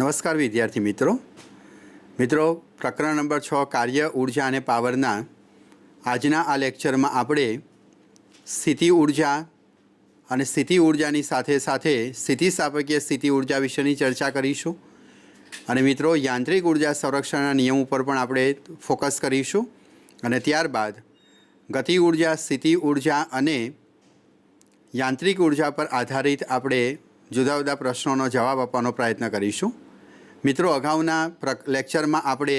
નમસ્કાર વિદ્યાર્થી મિત્રો પ્રકરણ નંબર 6 કાર્ય ઉર્જા અને પાવરના આજના આ લેક્ચરમાં આપણે સ્થિતિ ઉર્જા અને સ્થિતિ ઉર્જાની સાથે સાથે સ્થિતિસ્થાપકીય સ્થિતિ ઉર્જા વિશેની ચર્ચા કરીશું અને મિત્રો યાંત્રિક ઉર્જા સંરક્ષણના નિયમ ઉપર પણ આપણે ફોકસ કરીશું અને ત્યારબાદ ગતિ ઉર્જા, સ્થિતિ ઉર્જા અને યાંત્રિક ઉર્જા પર આધારિત આપણે જુદા જુદા પ્રશ્નોનો જવાબ આપવાનો પ્રયત્ન કરીશું। મિત્રો અગાઉના લેક્ચરમાં આપણે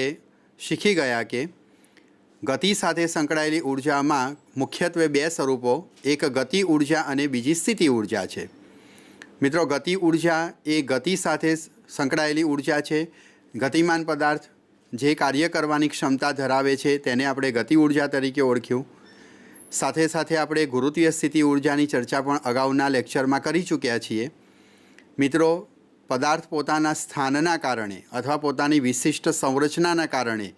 શીખી ગયા કે ગતિ સાથે સંકળાયેલી ઉર્જામાં મુખ્યત્વે બે સ્વરૂપો, એક ગતિ ઉર્જા અને બીજી સ્થિતિ ઉર્જા છે। મિત્રો ગતિ ઉર્જા એ ગતિ સાથે સંકળાયેલી ઉર્જા છે। ગતિમાન પદાર્થ જે કાર્ય કરવાની ક્ષમતા ધરાવે છે તેને આપણે ગતિ ઉર્જા તરીકે ઓળખ્યું। સાથે સાથે આપણે ગુરુત્વીય સ્થિતિ ઉર્જાની ચર્ચા પણ અગાઉના લેક્ચરમાં કરી ચૂક્યા છીએ। મિત્રો પદાર્થ પોતાના સ્થાનના કારણે અથવા પોતાની વિશિષ્ટ સંરચનાના કારણે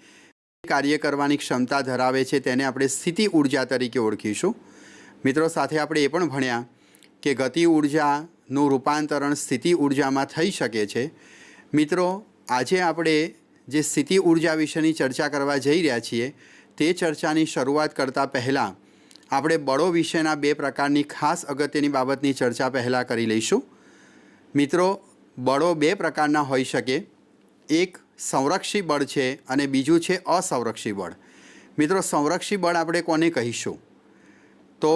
કાર્ય કરવાની ક્ષમતા ધરાવે છે તેને આપણે સ્થિતિ ઉર્જા તરીકે ઓળખીશું। મિત્રો સાથે આપણે એ પણ ભણ્યા કે ગતિ ઉર્જાનું રૂપાંતરણ સ્થિતિ ઉર્જામાં થઈ શકે છે। મિત્રો આજે આપણે જે સ્થિતિ ઉર્જા વિશેની ચર્ચા કરવા જઈ રહ્યા છીએ તે ચર્ચાની શરૂઆત કરતાં પહેલાં આપણે બળો વિશેના બે પ્રકારની ખાસ અગત્યની બાબતની ચર્ચા પહેલાં કરી લઈશું। મિત્રો બળો બે પ્રકારના હોઈ શકે, એક સંરક્ષી બળ છે અને બીજું છે અસંરક્ષી બળ। મિત્રો સંરક્ષી બળ આપણે કોને કહીશું? તો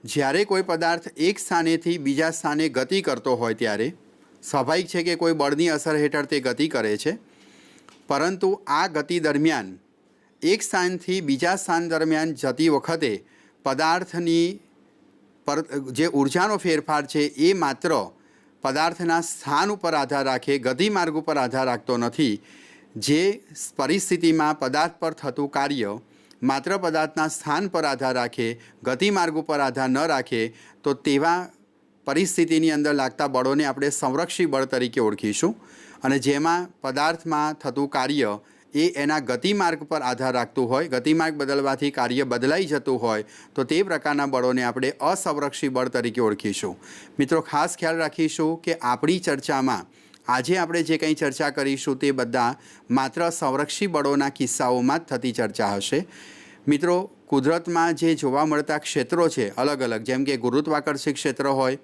જ્યારે કોઈ પદાર્થ એક સ્થાનેથી બીજા સ્થાને ગતિ કરતો હોય ત્યારે સ્વાભાવિક છે કે કોઈ બળની અસર હેઠળ તે ગતિ કરે છે, પરંતુ આ ગતિ દરમિયાન એક સ્થાનથી બીજા સ્થાન દરમિયાન જતી વખતે પદાર્થની પર જે ઉર્જાનો ફેરફાર છે એ માત્ર પદાર્થના સ્થાન ઉપર આધાર રાખે, ગતિમાર્ગ ઉપર આધાર રાખતો નથી। જે પરિસ્થિતિમાં પદાર્થ પર થતું કાર્ય માત્ર પદાર્થના સ્થાન પર આધાર રાખે, ગતિમાર્ગ ઉપર આધાર ન રાખે, તો તેવા પરિસ્થિતિની અંદર લાગતા બળોને આપણે સંરક્ષી બળ તરીકે ઓળખીશું। અને જેમાં પદાર્થમાં થતું કાર્ય એ એના ગતિમાર્ગ પર આધાર રાખતું હોય, ગતિમાર્ગ બદલવાથી કાર્ય બદલાઈ જતું હોય તો તે પ્રકારના બળોને આપણે અસંરક્ષી બળ તરીકે ઓળખીશું। મિત્રો ખાસ ખ્યાલ રાખીશું કે આપણી ચર્ચામાં આજે આપણે જે કંઈ ચર્ચા કરીશું તે બધા માત્ર સંરક્ષી બળોના કિસ્સાઓમાં જ થતી ચર્ચા હશે। મિત્રો કુદરતમાં જે જોવા મળતા ક્ષેત્રો છે અલગ અલગ, જેમ કે ગુરુત્વાકર્ષી ક્ષેત્ર હોય,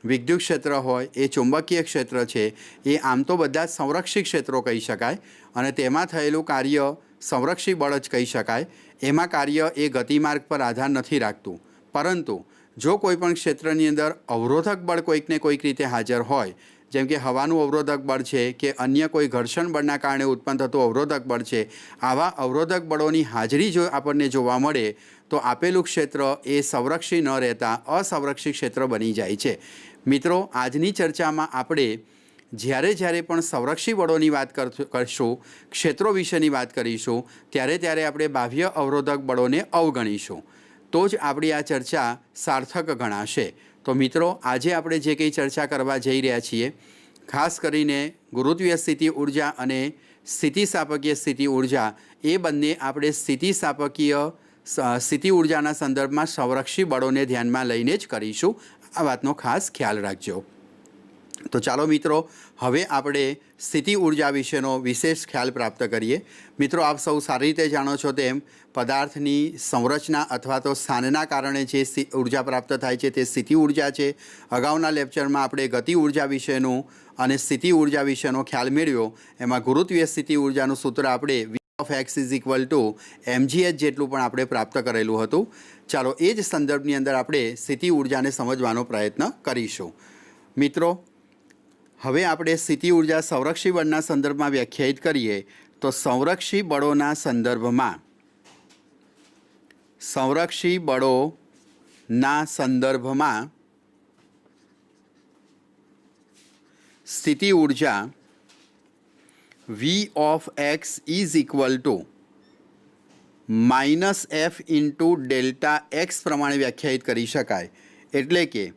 વિદ્યુત ક્ષેત્ર હોય, એ ચુંબકીય ક્ષેત્ર છે, એ આમ તો બધા જ સંરક્ષી ક્ષેત્રો કહી શકાય અને તેમાં થયેલું કાર્ય સંરક્ષી બળ જ કહી શકાય। એમાં કાર્ય એ ગતિમાર્ગ પર આધાર નથી રાખતું, પરંતુ જો કોઈ પણ ક્ષેત્રની અંદર અવરોધક બળ કોઈકને કોઈક રીતે હાજર હોય, જેમ કે હવાનું અવરોધક બળ છે કે અન્ય કોઈ ઘર્ષણ બળના કારણે ઉત્પન્ન થતું અવરોધક બળ છે, આવા અવરોધક બળોની હાજરી જો આપણને જોવા મળે તો આપેલું ક્ષેત્ર એ સંરક્ષી ન રહેતા અસંરક્ષી ક્ષેત્ર બની જાય છે। મિત્રો આજની ચર્ચામાં આપણે જ્યારે પણ સંરક્ષી બળોની વાત કરશું, ક્ષેત્રો વિશેની વાત કરીશું, ત્યારે આપણે બાહ્ય અવરોધક બળોને અવગણીશું, તો જ આપણી આ ચર્ચા સાર્થક ગણાશે। તો મિત્રો આજે આપણે જે કંઈ ચર્ચા કરવા જઈ રહ્યા છીએ, ખાસ કરીને ગુરુત્વીય સ્થિતિ ઉર્જા અને સ્થિતિસ્થાપકીય સ્થિતિ ઉર્જા, એ બંને આપણે સ્થિતિસ્થાપકીય સ્થિતિ ઉર્જાના સંદર્ભમાં સંરક્ષી બળોને ધ્યાનમાં લઈને જ કરીશું। આ વાતનો ખાસ ખ્યાલ રાખજો। તો ચાલો મિત્રો હવે આપણે સ્થિતિ ઉર્જા વિશેનો વિશેષ ખ્યાલ પ્રાપ્ત કરીએ। મિત્રો આપ સૌ સારી રીતે જાણો છો તેમ પદાર્થની સંરચના અથવા તો સ્થાનના કારણે જે ઉર્જા પ્રાપ્ત થાય છે તે સ્થિતિ ઉર્જા છે। અગાઉના લેક્ચરમાં આપણે ગતિ ઉર્જા વિશેનું અને સ્થિતિ ઉર્જા વિશેનો ખ્યાલ મેળવ્યો। એમાં ગુરુત્વીય સ્થિતિ ઉર્જાનું સૂત્ર આપણે of x = mgh જેટલું પણ આપણે પ્રાપ્ત કરેલું હતું। ચાલો એ જ સંદર્ભની અંદર આપણે સ્થિતિ ઉર્જાને સમજવાનો પ્રયત્ન કરીશું। મિત્રો હવે આપણે સ્થિતિ ઉર્જા સંરક્ષી બળના સંદર્ભમાં વ્યાખ્યાયિત કરીએ તો સંરક્ષી બળોના સંદર્ભમાં સ્થિતિ ઉર્જા V of x = -f × delta x પ્રમાણે વ્યાખ્યાયિત કરી શકાય। એટલે કે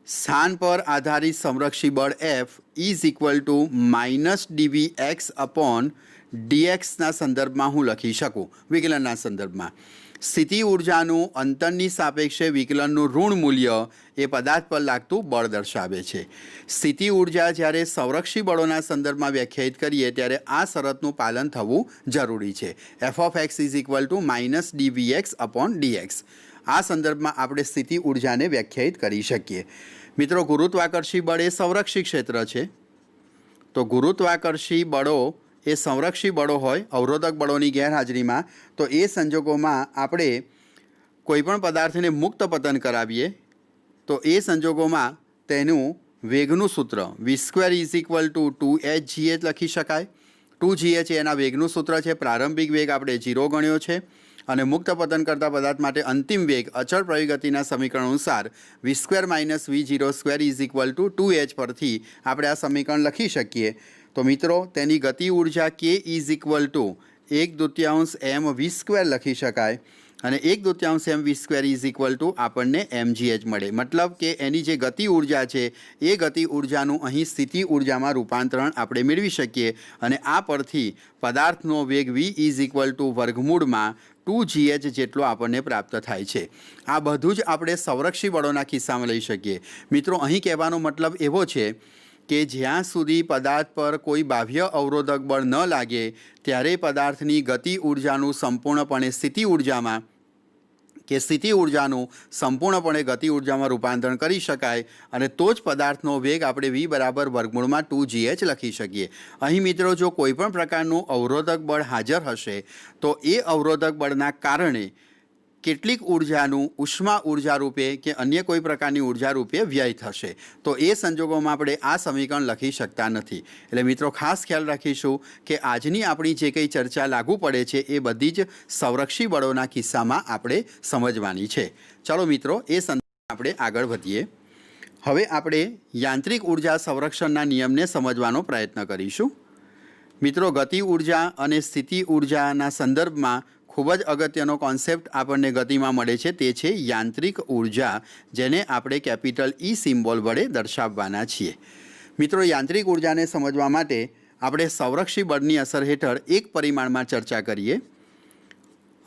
સ્થાન પર આધારિત સંરક્ષી બળ F = -dvx dxના સંદર્ભમાં હું લખી શકું વિકલનના સંદર્ભમાં. સ્થિતિ ઉર્જાનું અંતરની સાપેક્ષે વિકલનનું ઋણ મૂલ્ય એ પદાર્થ પર લાગતું બળ દર્શાવે છે. સ્થિતિ ઉર્જા જ્યારે સંરક્ષી બળોના સંદર્ભમાં વ્યાખ્યાયિત કરીએ ત્યારે આ શરતનું પાલન થવું જરૂરી છે. f(x) = -dvx/dx. આ સંદર્ભમાં આપણે સ્થિતિ ઉર્જાને વ્યાખ્યાયિત કરી શકીએ. મિત્રો, ગુરુત્વાકર્ષી બળ એ સંરક્ષી ક્ષેત્ર છે. તો ગુરુત્વાકર્ષી બળો એ સંરક્ષી બળો હોય અવરોધક બળોની ગેરહાજરીમાં, તો એ સંજોગોમાં આપણે કોઈપણ પદાર્થને મુક્ત પતન કરાવીએ તો એ સંજોગોમાં તેનું વેગનું સૂત્ર v² = 2hgh લખી શકાય. 2gh એના વેગનું સૂત્ર છે. પ્રારંભિક વેગ આપણે 0 ગણ્યો છે અને મુક્ત પતન કરતા પદાર્થ માટે અંતિમ વેગ અચળ પ્રવેગતિના સમીકરણ અનુસાર v² - v02 = 2h પરથી આપણે આ સમીકરણ લખી શકીએ. તો મિત્રો, તેની ગતિ ઉર્જા k = 1/2 mv² લખી શકાય અને 1/2 mv² = આપણને mgh મળે. મતલબ કે એની જે ગતિ ઉર્જા છે એ ગતિ ઉર્જાનું અહીં સ્થિતિ ઉર્જામાં રૂપાંતરણ આપણે મેળવી શકીએ અને આ પરથી પદાર્થનો વેગ v = વર્ગમૂળમાં 2gh જેટલો આપણને પ્રાપ્ત થાય છે. આ બધું જ આપણે સંરક્ષી બળોના કિસ્સામાં લઈ શકીએ. મિત્રો, અહીં કહેવાનો મતલબ એવો છે કે જ્યાં સુધી પદાર્થ પર કોઈ બાહ્ય અવરોધક બળ ન લાગે ત્યારે પદાર્થની ગતિ ઉર્જાનું સંપૂર્ણપણે સ્થિતિ ઉર્જામાં કે સ્થિતિ ઉર્જાનું સંપૂર્ણપણે ગતિ ઉર્જામાં રૂપાંતરણ કરી શકાય અને તો જ પદાર્થનો વેગ આપણે v = વર્ગમૂળમાં 2gh લખી શકીએ. અહીં મિત્રો, જો કોઈપણ પ્રકારનું અવરોધક બળ હાજર હશે તો એ અવરોધક બળના કારણે કેટલીક ઉર્જાનું ઉષ્મા ઉર્જા રૂપે કે અન્ય કોઈ પ્રકારની ઉર્જા રૂપે વ્યય થશે. તો એ સંજોગોમાં આપણે આ સમીકરણ લખી શકતા નથી. એટલે મિત્રો, ખાસ ખ્યાલ રાખીશું કે આજની આપણી જે કંઈ ચર્ચા લાગુ પડે છે એ બધી જ સંરક્ષી બળોના કિસ્સામાં આપણે સમજવાની છે. ચાલો મિત્રો, એ સંદર્ભમાં આપણે આગળ વધીએ. હવે આપણે યાંત્રિક ઉર્જા સંરક્ષણના નિયમને સમજવાનો પ્રયત્ન કરીશું. મિત્રો, ગતિ ઉર્જા અને સ્થિતિ ઉર્જાના સંદર્ભમાં ખૂબ જ અગત્યનો કોન્સેપ્ટ આપણને ગતિમાં મળે છે, તે છે યાંત્રિક ઉર્જા, જેને આપણે કેપિટલ E સિમ્બોલ વડે દર્શાવવાના છીએ. મિત્રો, યાંત્રિક ઉર્જાને સમજવા માટે આપણે સંરક્ષી બળની અસર હેઠળ એક પરિમાણમાં ચર્ચા કરીએ.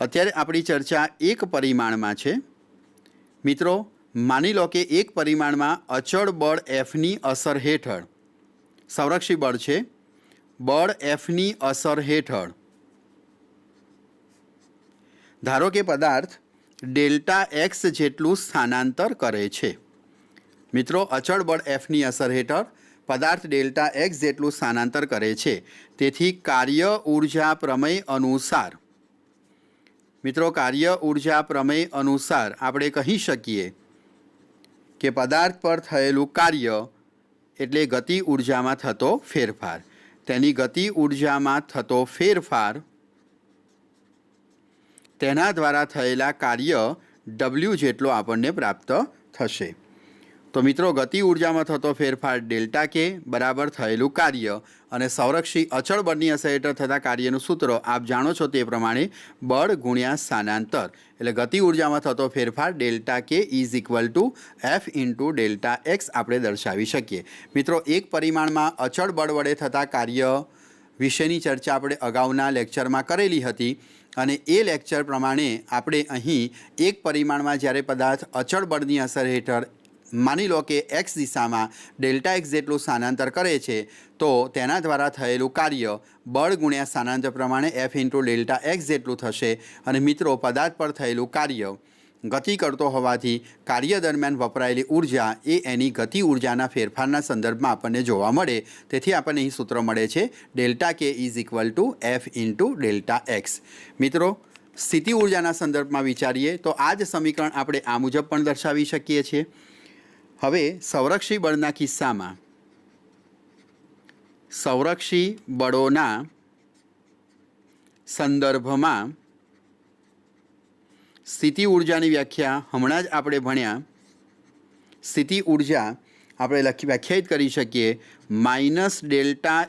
અત્યારે આપણી ચર્ચા એક પરિમાણમાં છે. મિત્રો, માની લો કે એક પરિમાણમાં અચળ બળ Fની અસર હેઠળ સંરક્ષી બળ છે. બળ Fની અસર હેઠળ ધારો કે પદાર્થ Δx જેટલું સ્થાનાંતર કરે છે. મિત્રો, અચળ બળ Fની અસર હેઠળ પદાર્થ Δx જેટલું સ્થાનાંતર કરે છે. તેથી કાર્ય ઉર્જા પ્રમેય અનુસાર આપણે કહી શકીએ કે પદાર્થ પર થયેલું કાર્ય એટલે ગતિ ઉર્જામાં થતો ફેરફાર. તેની ગતિ ઉર્જામાં થતો ફેરફાર તેના દ્વારા થયેલા કાર્ય W જેટલો આપણને પ્રાપ્ત થશે. તો મિત્રો, ગતિ ઉર્જામાં થતો ફેરફાર Δk બરાબર થયેલું કાર્ય અને સંરક્ષી અચળ બળની અસર હેઠળ થતા કાર્યનું સૂત્ર આપ જાણો છો તે પ્રમાણે બળ ગુણ્યા સ્થાનાંતર. એટલે ગતિ ઉર્જામાં થતો ફેરફાર Δk = F × Δx આપણે દર્શાવી શકીએ. મિત્રો, એક પરિમાણમાં અચળ બળ વડે થતા કાર્ય વિશેની ચર્ચા આપણે અગાઉના લેક્ચરમાં કરેલી હતી અને એ લેક્ચર પ્રમાણે આપણે અહીં એક પરિમાણમાં જ્યારે પદાર્થ અચળ બળની અસર હેઠળ માની લો કે x દિશામાં Δx જેટલું સ્થાનાંતર કરે છે તો તેના દ્વારા થયેલું કાર્ય બળ ગુણ્યા સ્થાનાંતર પ્રમાણે F × Δx જેટલું થશે. અને મિત્રો, પદાર્થ પર થયેલું કાર્ય ગતિ કરતો હોવાથી કાર્ય દરમિયાન વપરાયેલી ઉર્જા એ એની ગતિ ઉર્જાના ફેરફારના સંદર્ભમાં આપણને જોવા મળે. તેથી આપણને અહીં સૂત્ર મળે છે Δk = F × Δx. મિત્રો, સ્થિતિ ઉર્જાના સંદર્ભમાં વિચારીએ તો આ જ સમીકરણ આપણે આ મુજબ પણ દર્શાવી શકીએ છીએ. હવે સંરક્ષી બળના કિસ્સામાં સંરક્ષી બળોના સંદર્ભમાં સ્થિતિ ઉર્જાની વ્યાખ્યા હમણાં જ આપણે ભણ્યા. સ્થિતિ ઉર્જા આપણે વ્યાખ્યાયિત કરી શકીએ -Δ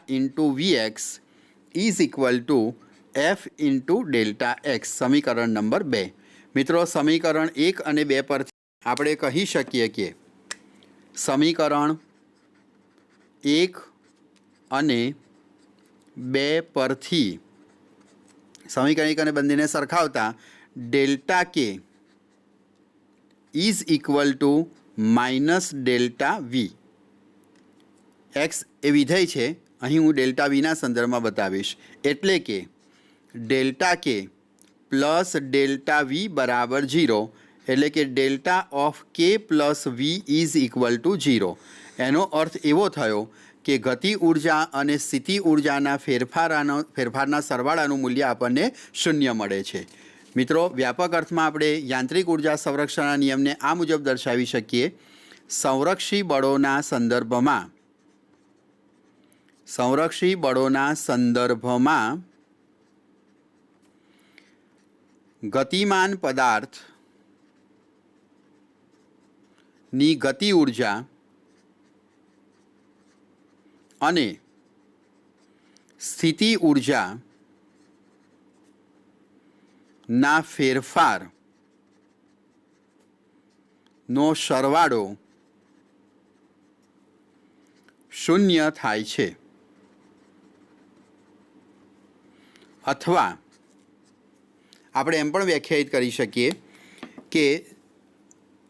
× Vx = F × Δx. સમીકરણ નંબર 2. મિત્રો, સમીકરણ 1 અને 2 પરથી આપણે કહી શકીએ કે સમીકરણ 1 અને 2 પરથી સમીકરણિક અને બંનેને સરખાવતા delta K is equal to minus delta V. X એ વિધેય છે, અહીં હું ડેલ્ટા વીના સંદર્ભમાં બતાવીશ. એટલે કે ડેલ્ટા કે પ્લસ ડેલ્ટા વી બરાબર 0, એટલે કે delta of K plus V is equal to 0. એનો અર્થ એવો થયો કે ગતિ ઉર્જા અને સ્થિતિ ઉર્જાના ફેરફારના સરવાળાનું મૂલ્ય આપણને શૂન્ય મળે છે. મિત્રો, વ્યાપક અર્થમાં આપણે યાંત્રિક ઉર્જા સંરક્ષણના નિયમને આ મુજબ દર્શાવી શકીએ. સંરક્ષી બળોના સંદર્ભમાં ગતિમાન પદાર્થની ગતિ ઉર્જા અને સ્થિતિ ઉર્જાના ફેરફારનો સરવાળો શૂન્ય થાય છે. અથવા આપણે એમ પણ વ્યાખ્યાયિત કરી શકીએ કે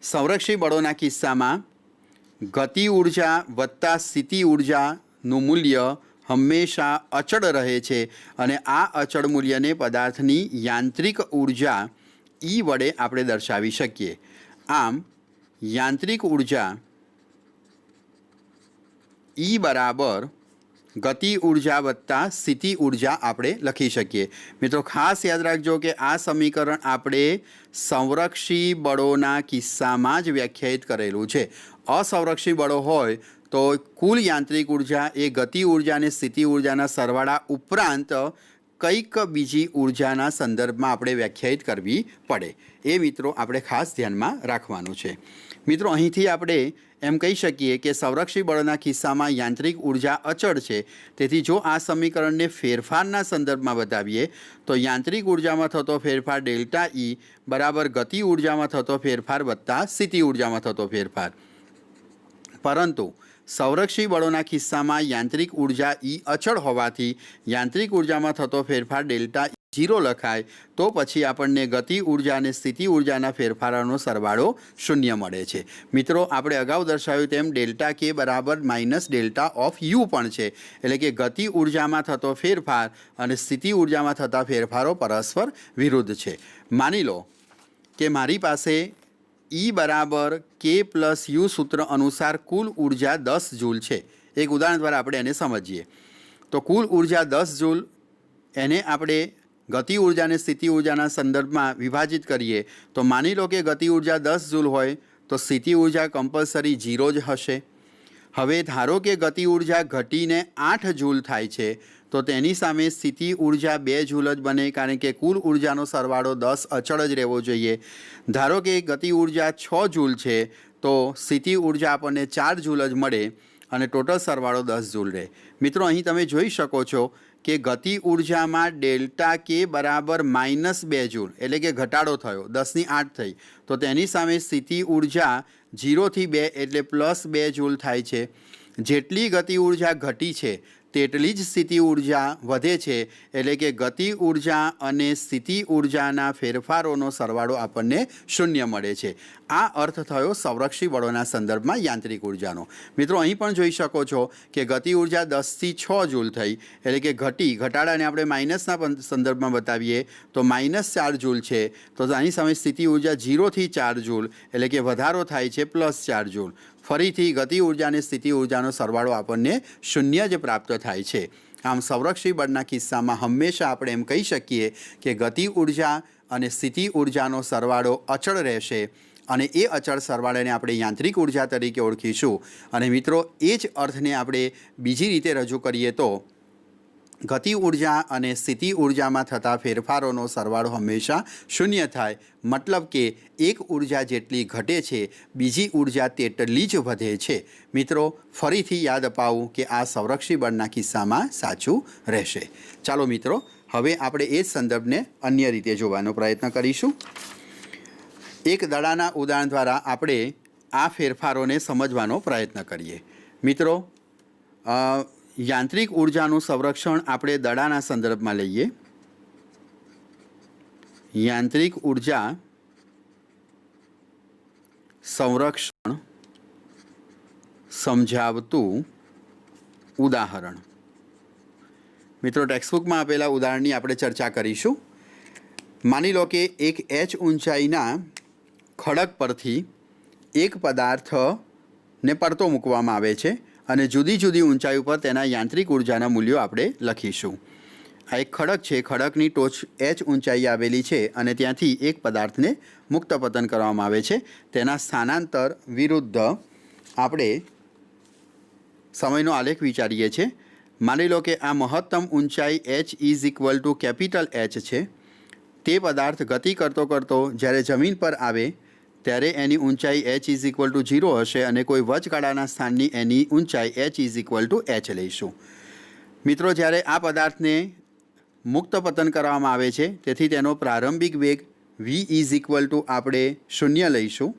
સંરક્ષી બળોના કિસ્સામાં ગતિ ઉર્જા વત્તા સ્થિતિ ઉર્જાનું મૂલ્ય હંમેશા અચળ રહે છે અને આ અચળ મૂલ્યને પદાર્થની યાંત્રિક ઉર્જા ઈ વડે આપણે દર્શાવી શકીએ. આમ યાંત્રિક ઉર્જા ઈ બરાબર ગતિ ઉર્જા વત્તા સ્થિતિ ઉર્જા આપણે લખી શકીએ. મિત્રો, ખાસ યાદ રાખજો કે આ સમીકરણ આપણે સંરક્ષી બળોના કિસ્સામાં જ વ્યાખ્યાયિત કરેલું છે. અસંરક્ષી બળો હોય તો કુલ યાંત્રિક ઉર્જા એ ગતિ ઉર્જા અને સ્થિતિ ઉર્જાના સરવાળા ઉપરાંત કંઈક બીજી ઉર્જાના સંદર્ભમાં આપણે વ્યાખ્યાયિત કરવી પડે. એ મિત્રો આપણે ખાસ ધ્યાનમાં રાખવાનું છે. મિત્રો, અહીંથી આપણે એમ કહી શકીએ કે સંરક્ષી બળોના કિસ્સામાં યાંત્રિક ઉર્જા અચળ છે. તેથી જો આ સમીકરણને ફેરફારના સંદર્ભમાં બતાવીએ તો યાંત્રિક ઉર્જામાં થતો ફેરફાર ડેલ્ટા ઈ બરાબર ગતિ ઉર્જામાં થતો ફેરફાર વત્તા સ્થિતિ ઉર્જામાં થતો ફેરફાર. પરંતુ સંરક્ષી બળોના કિસ્સામાં યાંત્રિક ઉર્જા ઈ અચળ હોવાથી યાંત્રિક ઉર્જામાં થતો ફેરફાર ડેલ્ટા 0 લખાય તો પછી આપણને ગતિ ઉર્જા અને સ્થિતિ ઉર્જાના ફેરફારોનો સરવાળો શૂન્ય મળે છે. મિત્રો, આપણે અગાઉ દર્શાવ્યું તેમ ડેલ્ટા કે બરાબર માઇનસ ડેલ્ટા ઓફ યુ પણ છે. એટલે કે ગતિ ઉર્જામાં થતો ફેરફાર અને સ્થિતિ ઉર્જામાં થતા ફેરફારો પરસ્પર વિરુદ્ધ છે. માની લો કે મારી પાસે ઈ બરાબર કે પ્લસ યુ સૂત્ર અનુસાર કુલ ઉર્જા 10 જૂલ છે. એક ઉદાહરણ દ્વારા આપણે એને સમજીએ તો કુલ ઉર્જા 10 જૂલ એને આપણે ગતિ ઉર્જા અને સ્થિતિ ઉર્જાના સંદર્ભમાં વિભાજિત કરીએ તો માની લો કે ગતિ ઉર્જા 10 જૂલ હોય તો સ્થિતિ ઉર્જા કમ્પલસરી 0 જ હશે. હવે ધારો કે ગતિ ઉર્જા ઘટીને 8 જૂલ થાય છે તો તેની સામે સ્થિતિ ઉર્જા 2 જૂલ જ બને, કારણ કે કુલ ઉર્જાનો સરવાળો 10 અચળ જ રહેવો જોઈએ. ધારો કે ગતિ ઉર્જા 6 જૂલ છે તો સ્થિતિ ઉર્જા આપણને 4 જૂલ જ મળે અને ટોટલ સરવાળો 10 જૂલ રહે. મિત્રો, અહીં તમે જોઈ શકો છો કે ગતિ ઉર્જામાં ડેલ્ટા કે બરાબર -2 જૂલ એટલે કે ઘટાડો થયો, 10ની 8 થઈ. તો તેની સામે સ્થિતિ ઉર્જા 0થી 2 એટલે +2 જૂલ થાય છે. જેટલી ગતિ ઉર્જા ઘટી છે તેટલી જ સ્થિતિ ઉર્જા વધે છે. એટલે કે ગતિ ઉર્જા અને સ્થિતિ ઉર્જાના ફેરફારોનો સરવાળો આપણને શૂન્ય મળે છે. આ અર્થ થયો સંરક્ષી બળોના સંદર્ભમાં યાંત્રિક ઉર્જાનો. મિત્રો, અહીં પણ જોઈ શકો છો કે ગતિ ઉર્જા 10થી 6 જૂલ થઈ એટલે કે ઘટાડાને આપણે માઇનસના સંદર્ભમાં બતાવીએ તો -4 જૂલ છે. તો આની સામે સ્થિતિ ઉર્જા 0થી 4 જૂલ એટલે કે વધારો થાય છે +4 જૂલ. ફરીથી ગતિ ઉર્જા અને સ્થિતિ ઉર્જાનો સરવાળો આપણને શૂન્ય જ પ્રાપ્ત થાય છે. આમ સંરક્ષી બળના કિસ્સામાં હંમેશા આપણે એમ કહી શકીએ કે ગતિ ઉર્જા અને સ્થિતિ ઉર્જાનો સરવાળો અચળ રહેશે અને એ અચળ સરવાળાને આપણે યાંત્રિક ઉર્જા તરીકે ઓળખીશું. અને મિત્રો, એ જ અર્થને આપણે બીજી રીતે રજૂ કરીએ તો ગતિ ઉર્જા અને સ્થિતિ ઉર્જામાં થતા ફેરફારોનો સરવાળો હંમેશા શૂન્ય થાય. મતલબ કે એક ઉર્જા જેટલી ઘટે છે બીજી ઉર્જા તેટલી જ વધે છે. મિત્રો, ફરીથી યાદ અપાવું કે આ સંરક્ષી બળના કિસ્સામાં સાચું રહેશે. ચાલો મિત્રો, હવે આપણે એ જ સંદર્ભને અન્ય રીતે જોવાનો પ્રયત્ન કરીશું. એક દડાના ઉદાહરણ દ્વારા આપણે આ ફેરફારોને સમજવાનો પ્રયત્ન કરીએ. મિત્રો, યાંત્રિક ઉર્જાનું સંરક્ષણ આપણે દડાના સંદર્ભમાં લઈએ યાંત્રિક ઉર્જા સંરક્ષણ સમજાવતું ઉદાહરણ। મિત્રો, ટેક્સ્ટબુકમાં આપેલા ઉદાહરણની આપણે ચર્ચા કરીશું। માની લો કે એક h ઊંચાઈના ખડક પરથી એક પદાર્થને પડતો મૂકવામાં આવે છે અને જુદી જુદી ઊંચાઈ ઉપર તેના યાંત્રિક ઉર્જાના મૂલ્યો આપણે લખીશું। આ એક ખડક છે, ખડકની ટોચ h ઊંચાઈ આવેલી છે અને ત્યાંથી એક પદાર્થને મુક્ત પતન કરવામાં આવે છે। તેના સ્થાનાંતર વિરુદ્ધ આપણે સમયનો આલેખ વિચારીએ છીએ। માની લો કે આ મહત્તમ ઊંચાઈ h is equal two capital H છે। તે પદાર્થ ગતિ કરતો કરતો જ્યારે જમીન પર આવે ત્યારે એની ઊંચાઈ h ઇઝ ઇક્વલ ટુ 0 હશે અને કોઈ વચગાળાના સ્થાનની એની ઊંચાઈ h is equal two h લઈશું। મિત્રો, જ્યારે આ પદાર્થને મુક્ત પતન કરવામાં આવે છે તેથી તેનો પ્રારંભિક વેગ v ઇઝ ઇક્વલ ટુ આપણે 0 લઈશું।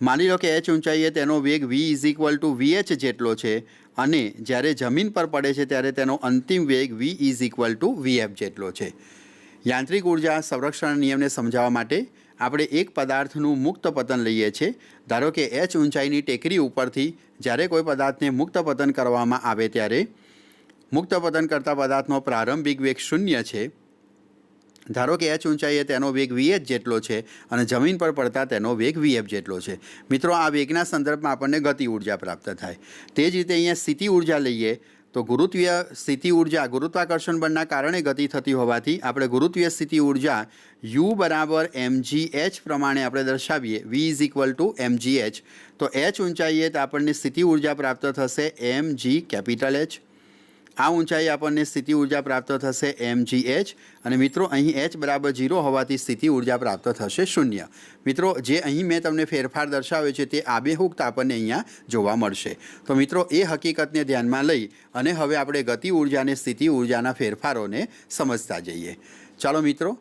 માની લો કે h ઊંચાઈએ તેનો વેગ v is equal two vh જેટલો છે અને જ્યારે જમીન પર પડે છે ત્યારે તેનો અંતિમ વેગ v is equal two vf જેટલો છે। યાંત્રિક ઉર્જા સંરક્ષણ નિયમને સમજાવવા માટે આપણે એક પદાર્થનું મુક્ત પતન લઈએ છીએ। ધારો કે h ઊંચાઈની ટેકરી ઉપરથી જ્યારે કોઈ પદાર્થને મુક્ત પતન કરવામાં આવે ત્યારે મુક્ત પતન કરતા પદાર્થનો પ્રારંભિક વેગ 0 છે। ધારો કે h ઊંચાઈએ તેનો વેગ vh જેટલો છે અને જમીન પર પડતા તેનો વેગ vf જેટલો છે। મિત્રો, આ વેગના સંદર્ભમાં આપણને ગતિ ઉર્જા પ્રાપ્ત થાય। તે જ રીતે અહીંયા સ્થિતિ ઉર્જા લઈએ તો ગુરુત્વીય સ્થિતિ ઉર્જા ગુરુત્વાકર્ષણ બળના કારણે ગતિ થતી હોવાથી આપણે ગુરુત્વીય સ્થિતિ ઉર્જા u બરાબર mgh પ્રમાણે આપણે દર્શાવીએ। v is equal two mgh। તો h ઊંચાઈએ તો આપણને સ્થિતિ ઉર્જા પ્રાપ્ત થશે mg કેપિટલ H। આ ઊંચાઈ આપણને સ્થિતિ ઉર્જા પ્રાપ્ત થશે mgh અને મિત્રો અહીં h બરાબર 0 હોવાથી સ્થિતિ ઉર્જા પ્રાપ્ત થશે 0। મિત્રો, જે અહીં મેં તમને ફેરફાર દર્શાવ્યો છે તે આબેહૂબ આપણને અહીંયા જોવા મળશે। તો મિત્રો, એ હકીકતને ધ્યાનમાં લઈ અને હવે આપણે ગતિ ઉર્જા અને સ્થિતિ ઉર્જાના ફેરફારોને સમજતા જઈએ। ચાલો મિત્રો,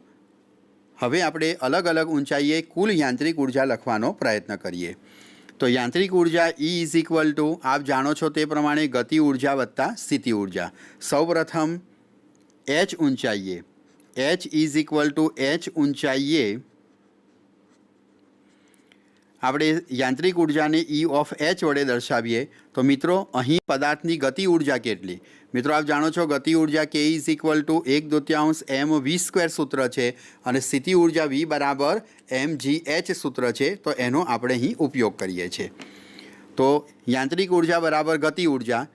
હવે આપણે અલગ અલગ ઊંચાઈએ કુલ યાંત્રિક ઉર્જા લખવાનો પ્રયત્ન કરીએ। તો યાંત્રિક ઉર્જા E ઇઝ ઇક્વલ ટુ આપ જાણો છો તે પ્રમાણે ગતિ ઉર્જા વત્તા સ્થિતિ ઉર્જા। સૌપ્રથમ h ઊંચાઈએ h is equal two h ઊંચાઈએ આપણે યાંત્રિક ઉર્જાને E ઓફ h વડે દર્શાવીએ તો મિત્રો અહીં પદાર્થની ગતિ ઉર્જા કેટલી? મિત્રો, આપ જાણો છો ગતિ ઉર્જા k is equal two 1/2 mv² સૂત્ર છે અને સ્થિતિ ઉર્જા v બરાબર mgh સૂત્ર છે। તો એનો આપણે અહીં ઉપયોગ કરીએ છીએ। તો યાંત્રિક ઉર્જા બરાબર ગતિ ઉર્જા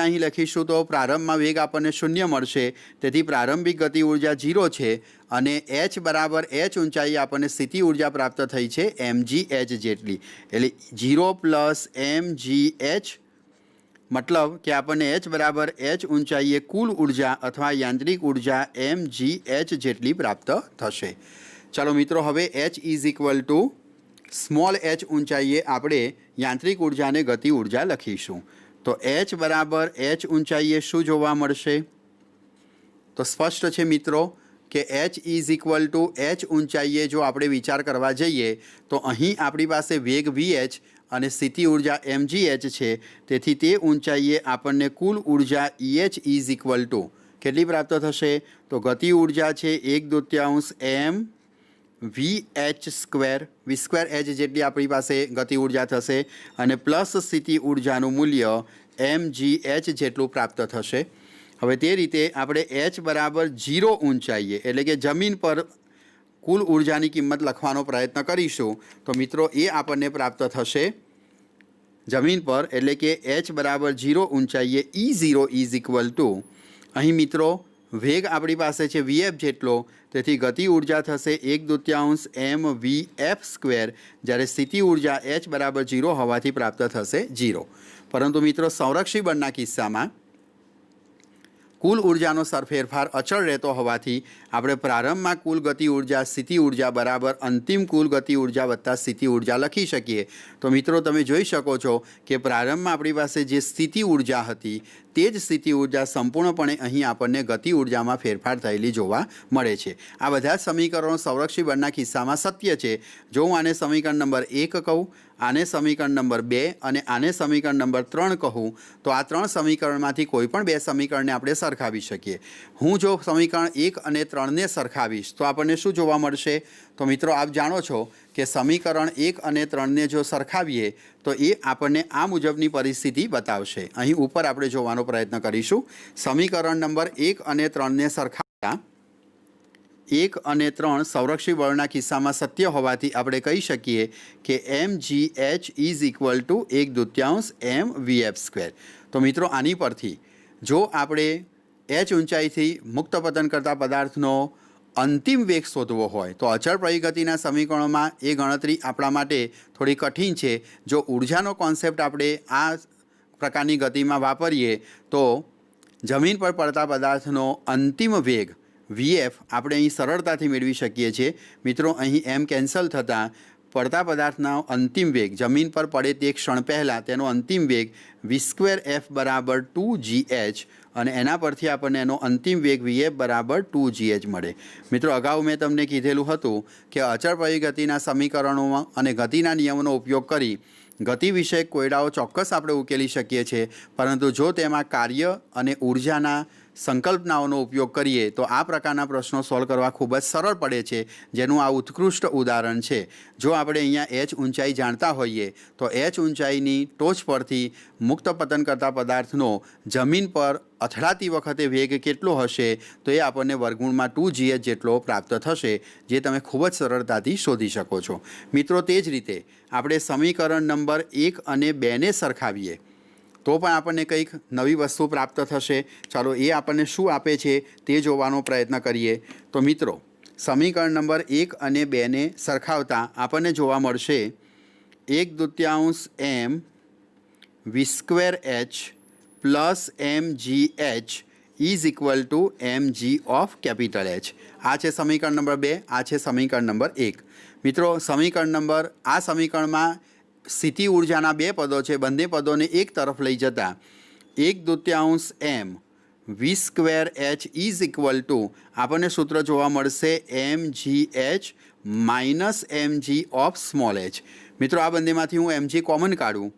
અહીં લખીશું તો પ્રારંભમાં વેગ આપણને 0 મળશે। તેથી પ્રારંભિક ગતિ ઉર્જા 0 છે અને h બરાબર h ઊંચાઈ આપણને સ્થિતિ ઉર્જા પ્રાપ્ત થઈ છે mgh જેટલી। એટલે 0 પ્લસ mgh મતલબ કે આપણને h બરાબર h ઊંચાઈએ કુલ ઉર્જા અથવા યાંત્રિક ઉર્જા mgh જેટલી પ્રાપ્ત થશે। ચાલો મિત્રો, હવે h is equal two small h ઊંચાઈએ આપણે યાંત્રિક ઉર્જાને ગતિ ઉર્જા લખીશું। તો h બરાબર h ઊંચાઈએ શું જોવા મળશે? તો સ્પષ્ટ છે મિત્રો કે h is equal two h ઊંચાઈએ જો આપણે વિચાર કરવા જઈએ તો અહીં આપણી પાસે વેગ vh અને સ્થિતિ ઉર્જા mgh છે। તેથી તે ઊંચાઈએ આપણને કુલ ઉર્જા EH ઇઝ ઇક્વલ ટુ કેટલી પ્રાપ્ત થશે? તો ગતિ ઉર્જા છે 1/2 m vh² v²h જેટલી આપણી પાસે ગતિ ઉર્જા થશે અને પ્લસ સ્થિતિ ઉર્જાનું મૂલ્ય mgh જેટલું પ્રાપ્ત થશે। હવે તે રીતે આપણે h બરાબર 0 ઊંચાઈએ એટલે કે જમીન પર કુલ ઉર્જાની કિંમત લખવાનો પ્રયત્ન કરીશું તો મિત્રો એ આપણને પ્રાપ્ત થશે જમીન પર એટલે કે h બરાબર 0 ઊંચાઈએ E0 ઇઝ ઇક્વલ ટુ અહીં મિત્રો વેગ આપણી પાસે છે vf જેટલો। તેથી ગતિ ઉર્જા થશે 1/2 m vf²। જ્યારે સ્થિતિ ઉર્જા h બરાબર 0 હોવાથી પ્રાપ્ત થશે 0। પરંતુ મિત્રો, સંરક્ષી બળના કિસ્સામાં કુલ ઉર્જાનો ફેરફાર અચળ રહેતો હોવાથી આપણે પ્રારંભમાં કુલ ગતિ ઉર્જા સ્થિતિ ઉર્જા બરાબર અંતિમ કુલ ગતિ ઉર્જા વત્તા સ્થિતિ ઉર્જા લખી શકીએ। તો મિત્રો, તમે જોઈ શકો છો કે પ્રારંભમાં આપણી પાસે જે સ્થિતિ ઉર્જા હતી તે જ સ્થિતિ ઉર્જા સંપૂર્ણપણે અહીં આપણને ગતિ ઉર્જામાં ફેરફાર થયેલી જોવા મળે છે। આ બધા જ સમીકરણો સંરક્ષી બળના કિસ્સામાં સત્ય છે। જો હું આને સમીકરણ નંબર 1 કહું આને સમીકરણ નંબર 2 અને આને સમીકરણ નંબર 3 કહું તો આ 3 સમીકરણમાંથી કોઈ પણ 2 સમીકરણને આપણે સરખાવી શકીએ। હું જો સમીકરણ 1 અને 3ને સરખાવીશ તો આપણને શું જોવા મળશે? તો મિત્રો આપ જાણો છો કે સમીકરણ 1 અને 3ને જો સરખાવીએ તો એ આપણને આ મુજબની પરિસ્થિતિ બતાવશે। અહીં ઉપર આપણે જોવાનો પ્રયત્ન કરીશું। સમીકરણ નંબર 1 અને 3ને સરખાવ્યા 1 અને 3 સંરક્ષી બળના કિસ્સામાં સત્ય હોવાથી આપણે કહી શકીએ કે mgh is equal two 1/2 mvf²। તો મિત્રો આની પરથી જો આપણે h ઊંચાઈથી મુક્ત પતન કરતા પદાર્થનો અંતિમ વેગ શોધવો હોય તો અચળ પરિગતિના સમીકરણોમાં એ ગણતરી આપણા માટે થોડી કઠિન છે। જો ઉર્જાનો કોન્સેપ્ટ આપણે આ પ્રકારની ગતિમાં વાપરીએ તો જમીન પર પડતા પદાર્થનો અંતિમ વેગ વીએફ આપણે અહીં સરળતાથી મેળવી શકીએ છીએ। મિત્રો અહીં એમ કેન્સલ થતાં પડતા પદાર્થનો અંતિમ વેગ જમીન પર પડે તે ક્ષણ પહેલાં તેનો અંતિમ વેગ v²f બરાબર 2gh અને એના પરથી આપણને એનો અંતિમ વેગ વીએફ બરાબર 2gh મળે। મિત્રો અગાઉ મેં તમને કીધેલું હતું કે અચળ પરિગતિના સમીકરણોમાં અને ગતિના નિયમોનો ઉપયોગ કરી ગતિ વિષયક કોયડાઓ ચોક્કસ આપણે ઉકેલી શકીએ છીએ, પરંતુ જો તેમાં કાર્ય અને ઉર્જાના સંકલ્પનાઓનો ઉપયોગ કરીએ તો આ પ્રકારના પ્રશ્નો સોલ્વ કરવા ખૂબ જ સરળ પડે છે, જેનું આ ઉત્કૃષ્ટ ઉદાહરણ છે। જો આપણે અહીંયા h ઊંચાઈ જાણતા હોઈએ તો h ઊંચાઈની ટોચ પરથી મુક્ત પતન કરતા પદાર્થનો જમીન પર અથડાતી વખતે વેગ કેટલો હશે તો એ આપણને વર્ગમૂળમાં 2gh જેટલો પ્રાપ્ત થશે, જે તમે ખૂબ જ સરળતાથી શોધી શકો છો। મિત્રો તે જ રીતે આપણે સમીકરણ નંબર 1 અને 2ને સરખાવીએ તો પણ આપણને કંઈક નવી વસ્તુ પ્રાપ્ત થશે। ચાલો એ આપણને શું આપે છે તે જોવાનો પ્રયત્ન કરીએ। તો મિત્રો સમીકરણ નંબર 1 અને 2ને સરખાવતા આપણને જોવા મળશે 1/2 m v²h plus mgh is equal two mg of capital H। આ છે સમીકરણ નંબર 2, આ છે સમીકરણ નંબર 1। મિત્રો આ સમીકરણમાં સ્થિતિ ઉર્જાના 2 પદો છે, બંને પદોને એક તરફ લઈ જતા 1/2 m v²h is equal two આપણને સૂત્ર જોવા મળશે mgh minus mg of small h। મિત્રો આ બંનેમાંથી હું mg કોમન કાઢું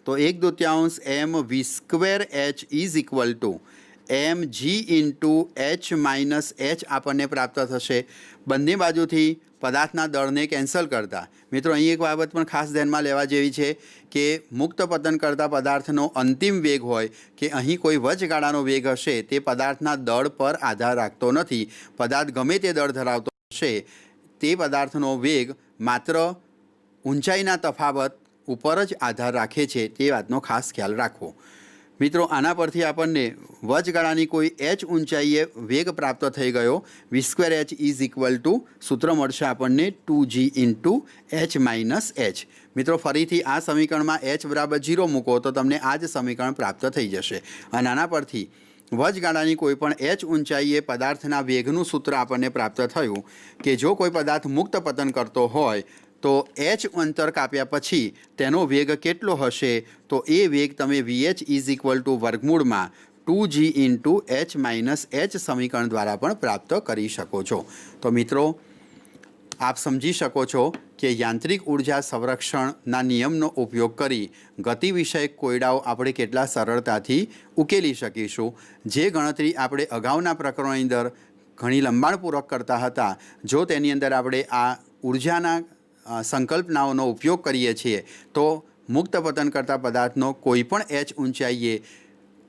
તો 1/2 m v²h is equal two mg into h minus h આપણને પ્રાપ્ત થશે। બંને બાજુથી પદાર્થના દળને કેન્સલ કરતા મિત્રો અહીં એક બાબત પણ ખાસ ધ્યાનમાં લેવા જેવી છે કે મુક્ત પતન કરતા પદાર્થનો અંતિમ વેગ હોય કે અહીં કોઈ વચગાળાનો વેગ હશે તે પદાર્થના દળ પર આધાર રાખતો નથી। પદાર્થ ગમે તે દળ ધરાવતો હશે તે પદાર્થનો વેગ માત્ર ઊંચાઈના તફાવત ઉપર જ આધાર રાખે છે, તે વાતનો ખાસ ખ્યાલ રાખવો। મિત્રો આના પરથી આપણને વચગાળાની કોઈ h ઊંચાઈએ વેગ પ્રાપ્ત થઈ ગયો v²h ઇઝ ઇક્વલ ટુ સૂત્ર મળશે આપણને 2g into h minus h। મિત્રો ફરીથી આ સમીકરણમાં h બરાબર 0 મૂકો તો તમને આ જ સમીકરણ પ્રાપ્ત થઈ જશે અને આના પરથી વચગાળાની કોઈ પણ h ઊંચાઈએ પદાર્થના વેગનું સૂત્ર આપણને પ્રાપ્ત થયું કે જો કોઈ પદાર્થ મુક્ત પતન કરતો હોય તો h અંતર કાપ્યા પછી તેનો વેગ કેટલો હશે તો એ વેગ તમે vh ઇઝ ઇક્વલ ટુ વર્ગમૂળમાં 2g into h minus h સમીકરણ દ્વારા પણ પ્રાપ્ત કરી શકો છો। તો મિત્રો આપ સમજી શકો છો કે યાંત્રિક ઉર્જા સંરક્ષણના નિયમનો ઉપયોગ કરી ગતિ વિષયક કોયડાઓ આપણે કેટલા સરળતાથી ઉકેલી શકીશું। જે ગણતરી આપણે અગાઉના પ્રકરણોની અંદર ઘણી લંબાણપૂર્વક કરતા હતા, જો તેની અંદર આપણે આ ઉર્જાના સંકલ્પનાઓનો ઉપયોગ કરીએ છીએ તો મુક્ત પતન કરતા પદાર્થનો કોઈ પણ h ઊંચાઈએ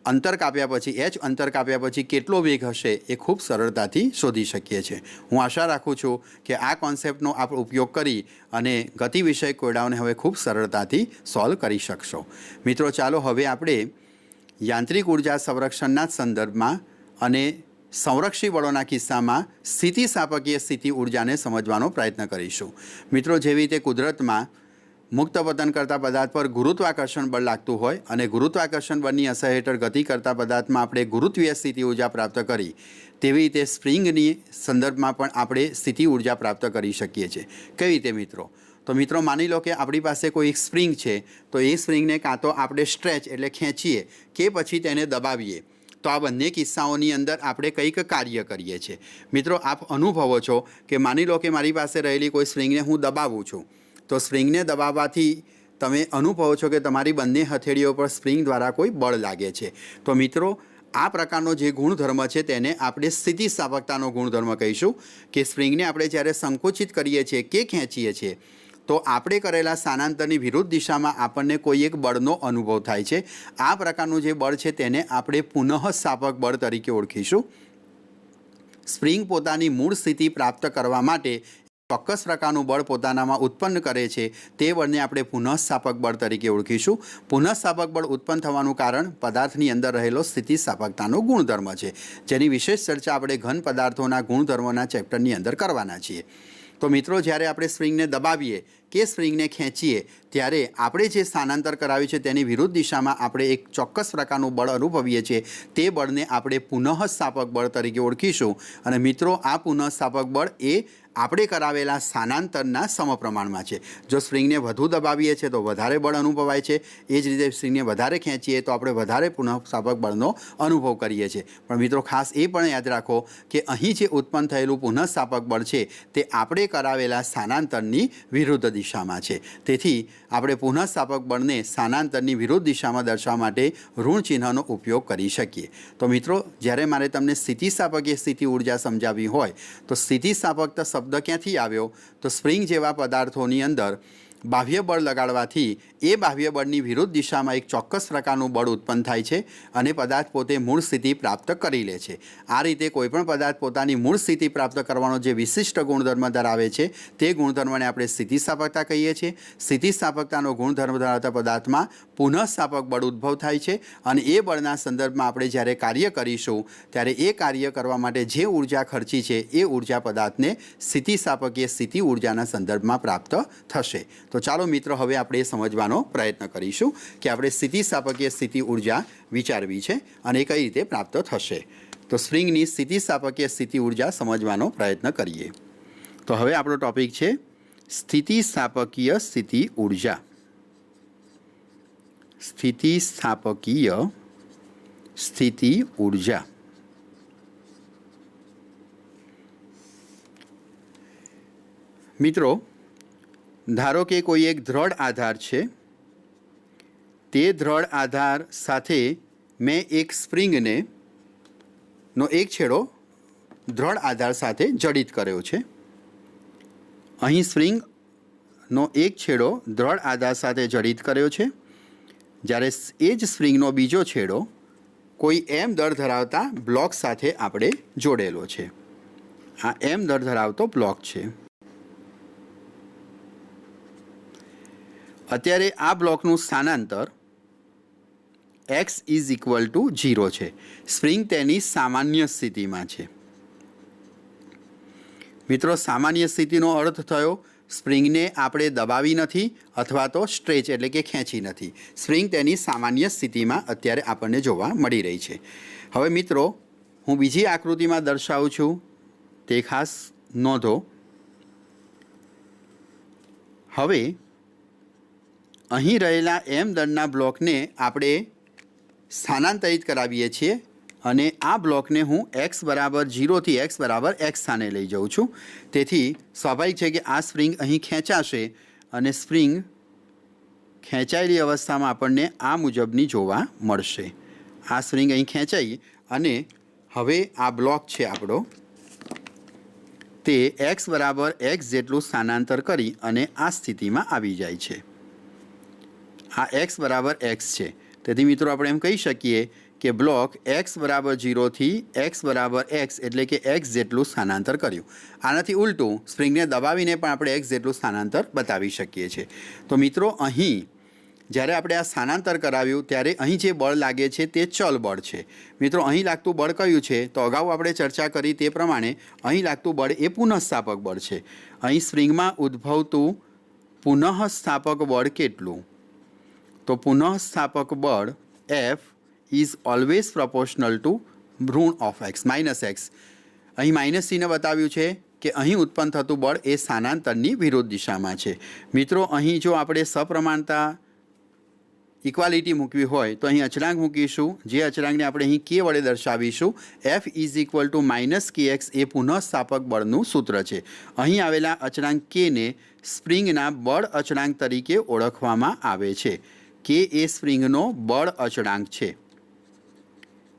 અંતર કાપ્યા પછી કેટલો વેગ હશે એ ખૂબ સરળતાથી શોધી શકીએ છીએ। હું આશા રાખું છું કે આ કોન્સેપ્ટનો આપણે ઉપયોગ કરી અને ગતિ વિષયક કોયડાઓને હવે ખૂબ સરળતાથી સોલ્વ કરી શકશો। મિત્રો ચાલો હવે આપણે યાંત્રિક ઉર્જા સંરક્ષણના સંદર્ભમાં અને સંરક્ષી બળોના કિસ્સામાં સ્થિતિસ્થાપકીય સ્થિતિ ઉર્જાને સમજવાનો પ્રયત્ન કરીશું। મિત્રો જેવી રીતે કુદરતમાં મુક્ત પતન કરતા પદાર્થ પર ગુરુત્વાકર્ષણ બળ લાગતું હોય અને ગુરુત્વાકર્ષણ બળની અસર હેઠળ ગતિ કરતા પદાર્થમાં આપણે ગુરુત્વીય સ્થિતિ ઉર્જા પ્રાપ્ત કરી, તેવી રીતે સ્પ્રિંગની સંદર્ભમાં પણ આપણે સ્થિતિ ઉર્જા પ્રાપ્ત કરી શકીએ છીએ। કેવી રીતે મિત્રો? તો મિત્રો માની લો કે આપણી પાસે કોઈ એક સ્પ્રિંગ છે, તો એ સ્પ્રિંગને કાં તો આપણે સ્ટ્રેચ એટલે ખેંચીએ કે પછી તેને દબાવીએ, તો આ બંને કિસ્સાઓની અંદર આપણે કંઈક કાર્ય કરીએ છીએ। મિત્રો આપ અનુભવો છો કે માની લો કે મારી પાસે રહેલી કોઈ સ્પ્રિંગને હું દબાવું છું તો સ્પ્રિંગને દબાવવાથી તમે અનુભવો છો કે તમારી બંને હથેળીઓ પર સ્પ્રિંગ દ્વારા કોઈ બળ લાગે છે। તો મિત્રો આ પ્રકારનો જે ગુણધર્મ છે તેને આપણે સ્થિતિસ્થાપકતાનો ગુણધર્મ કહીશું કે સ્પ્રિંગને આપણે જ્યારે સંકુચિત કરીએ છીએ કે ખેંચીએ છીએ તો આપણે કરેલા સ્થાનાંતરની વિરુદ્ધ દિશામાં આપણને કોઈ એક બળનો અનુભવ થાય છે। આ પ્રકારનું જે બળ છે તેને આપણે પુનઃસ્થાપક બળ તરીકે ઓળખીશું। સ્પ્રિંગ પોતાની મૂળ સ્થિતિ પ્રાપ્ત કરવા માટે ચોક્કસ પ્રકારનું બળ પોતાનામાં ઉત્પન્ન કરે છે તે બળને આપણે પુનઃસ્થાપક બળ તરીકે ઓળખીશું। પુનઃસ્થાપક બળ ઉત્પન્ન થવાનું કારણ પદાર્થની અંદર રહેલો સ્થિતિસ્થાપકતાનો ગુણધર્મ છે, જેની વિશેષ ચર્ચા આપણે ઘન પદાર્થોના ગુણધર્મોના ચેપ્ટરની અંદર કરવાના છીએ। તો મિત્રો જ્યારે આપણે સ્પ્રિંગને દબાવીએ કે સ્પ્રિંગને ખેંચીએ ત્યારે આપણે જે સ્થાનાંતર કરાવ્યું છે તેની વિરુદ્ધ દિશામાં આપણે એક ચોક્કસ પ્રકારનું બળ અનુભવીએ છીએ। તે બળને આપણે પુનઃસ્થાપક બળ તરીકે ઓળખીશું। અને મિત્રો આ પુનઃસ્થાપક બળ એ આપણે કરાવેલા સ્થાનાંતરના સમપ્રમાણમાં છે। જો સ્પ્રિંગને વધુ દબાવીએ છીએ તો વધારે બળ અનુભવાય છે, એ જ રીતે સ્પ્રિંગને વધારે ખેંચીએ તો આપણે વધારે પુનઃસ્થાપક બળનો અનુભવ કરીએ છીએ। પણ મિત્રો ખાસ એ પણ યાદ રાખો કે અહીં જે ઉત્પન્ન થયેલું પુનઃસ્થાપક બળ છે તે આપણે કરાવેલા સ્થાનાંતરની વિરુદ્ધ દિશામાં છે। તેથી આપણે પુનઃસ્થાપક બળને સ્થાનાંતરની વિરુદ્ધ દિશામાં દર્શાવવા માટે ઋણ ચિહ્નનો ઉપયોગ કરી શકીએ। તો મિત્રો જ્યારે મારે તમને સ્થિતિસ્થાપકીય સ્થિતિ ઉર્જા સમજાવવી હોય તો સ્થિતિસ્થાપકતા શબ્દ ક્યાંથી આવ્યો? તો સ્પ્રિંગ જેવા પદાર્થોની અંદર બાહ્ય બળ લગાડવાથી એ બાહ્ય બળની વિરુદ્ધ દિશામાં એક ચોક્કસ પ્રકારનું બળ ઉત્પન્ન થાય છે અને પદાર્થ પોતે મૂળ સ્થિતિ પ્રાપ્ત કરી લે છે। આ રીતે કોઈપણ પદાર્થ પોતાની મૂળ સ્થિતિ પ્રાપ્ત કરવાનો જે વિશિષ્ટ ગુણધર્મ ધરાવે છે તે ગુણધર્મને આપણે સ્થિતિસ્થાપકતા કહીએ છીએ। સ્થિતિસ્થાપકતાનો ગુણધર્મ ધરાવતા પદાર્થમાં પુનઃસ્થાપક બળ ઉદ્ભવ થાય છે અને એ બળના સંદર્ભમાં આપણે જ્યારે કાર્ય કરીશું ત્યારે એ કાર્ય કરવા માટે જે ઉર્જા ખર્ચી છે એ ઉર્જા પદાર્થને સ્થિતિસ્થાપકીય સ્થિતિ ઉર્જાના સંદર્ભમાં પ્રાપ્ત થશે। તો ચાલો મિત્રો હવે આપણે એ સમજવાનો પ્રયત્ન કરીશું કે આપણે સ્થિતિસ્થાપકીય સ્થિતિ ઉર્જા વિચારવી છે અને કઈ રીતે પ્રાપ્ત થશે। તો સ્પ્રિંગની સ્થિતિસ્થાપકીય સ્થિતિ ઉર્જા સમજવાનો પ્રયત્ન કરીએ। તો હવે આપણો ટોપિક છે સ્થિતિસ્થાપકીય સ્થિતિ ઉર્જા। સ્થિતિસ્થાપકીય સ્થિતિ ઉર્જા। મિત્રો ધારો કે કોઈ એક દ્રઢ આધાર છે, તે દ્રઢ આધાર સાથે મેં એક સ્પ્રિંગને નો એક છેડો દ્રઢ આધાર સાથે જડિત કર્યો છે। અહીં સ્પ્રિંગનો એક છેડો દ્રઢ આધાર સાથે જડિત કર્યો છે, જ્યારે એ જ સ્પ્રિંગનો બીજો છેડો કોઈ એમ દળ ધરાવતા બ્લોક સાથે આપણે જોડેલો છે। આ એમ દળ ધરાવતો બ્લોક છે। અત્યારે આ બ્લોકનું સ્થાનાંતર x ઇઝ ઇક્વલ ટુ 0 છે। સ્પ્રિંગ તેની સામાન્ય સ્થિતિમાં છે। મિત્રો સામાન્ય સ્થિતિનો અર્થ થયો સ્પ્રિંગને આપણે દબાવી નથી અથવા તો સ્ટ્રેચ એટલે કે ખેંચી નથી। સ્પ્રિંગ તેની સામાન્ય સ્થિતિમાં અત્યારે આપણને જોવા મળી રહી છે। હવે મિત્રો હું બીજી આકૃતિમાં દર્શાવું છું, તે ખાસ નોંધો। હવે અહીં રહેલા એમ દળના બ્લોકને આપણે સ્થાનાંતરિત કરાવીએ છીએ અને આ બ્લોકને હું x બરાબર 0 થી x બરાબર x સ્થાને લઈ જાઉં છું। તેથી સ્વાભાવિક છે કે આ સ્પ્રિંગ અહીં ખેંચાશે અને સ્પ્રિંગ ખેંચાયેલી અવસ્થામાં આપણને આ મુજબની જોવા મળશે। આ સ્પ્રિંગ અહીં ખેંચાઈ અને હવે આ બ્લોક છે આપણો, તે x બરાબર x જેટલું સ્થાનાંતર કરી અને આ સ્થિતિમાં આવી જાય છે। આ x બરાબર x છે। તેથી મિત્રો આપણે એમ કહી શકીએ કે બ્લોક x બરાબર 0 થી x બરાબર x એટલે કે x જેટલું સ્થાનાંતર કર્યું। આનાથી ઉલટું સ્પ્રિંગને દબાવીને પણ આપણે x જેટલું સ્થાનાંતર બતાવી શકીએ છીએ। તો મિત્રો અહીં જ્યારે આપણે આ સ્થાનાંતર કરાવ્યું ત્યારે અહીં જે બળ લાગે છે તે ચલ બળ છે। મિત્રો અહીં લાગતું બળ કયું છે? તો અગાઉ આપણે ચર્ચા કરી તે પ્રમાણે અહીં લાગતું બળ એ પુનઃસ્થાપક બળ છે। અહીં સ્પ્રિંગમાં ઉદ્ભવતું પુનઃસ્થાપક બળ કેટલું? તો પુનઃસ્થાપક બળ F is always proportional two ઋણ ઓફ x માઇનસ x। અહીં માઇનસ ચિહ્ન બતાવ્યું છે કે અહીં ઉત્પન્ન થતું બળ એ સ્થાનાંતરની વિરુદ્ધ દિશામાં છે। મિત્રો અહીં જો આપણે સપ્રમાણતા ઇક્વાલિટી મૂકવી હોય તો અહીં અચળાંક મૂકીશું, જે અચળાંકને આપણે અહીં કે વડે દર્શાવીશું. F is equal to minus કે એક્સ એ પુનઃસ્થાપક બળનું સૂત્ર છે. અહીં આવેલા અચળાંક કેને સ્પ્રિંગના બળ અચળાંક તરીકે ઓળખવામાં આવે છે. કે એ સ્પ્રિંગનો બળ અચળાંક છે.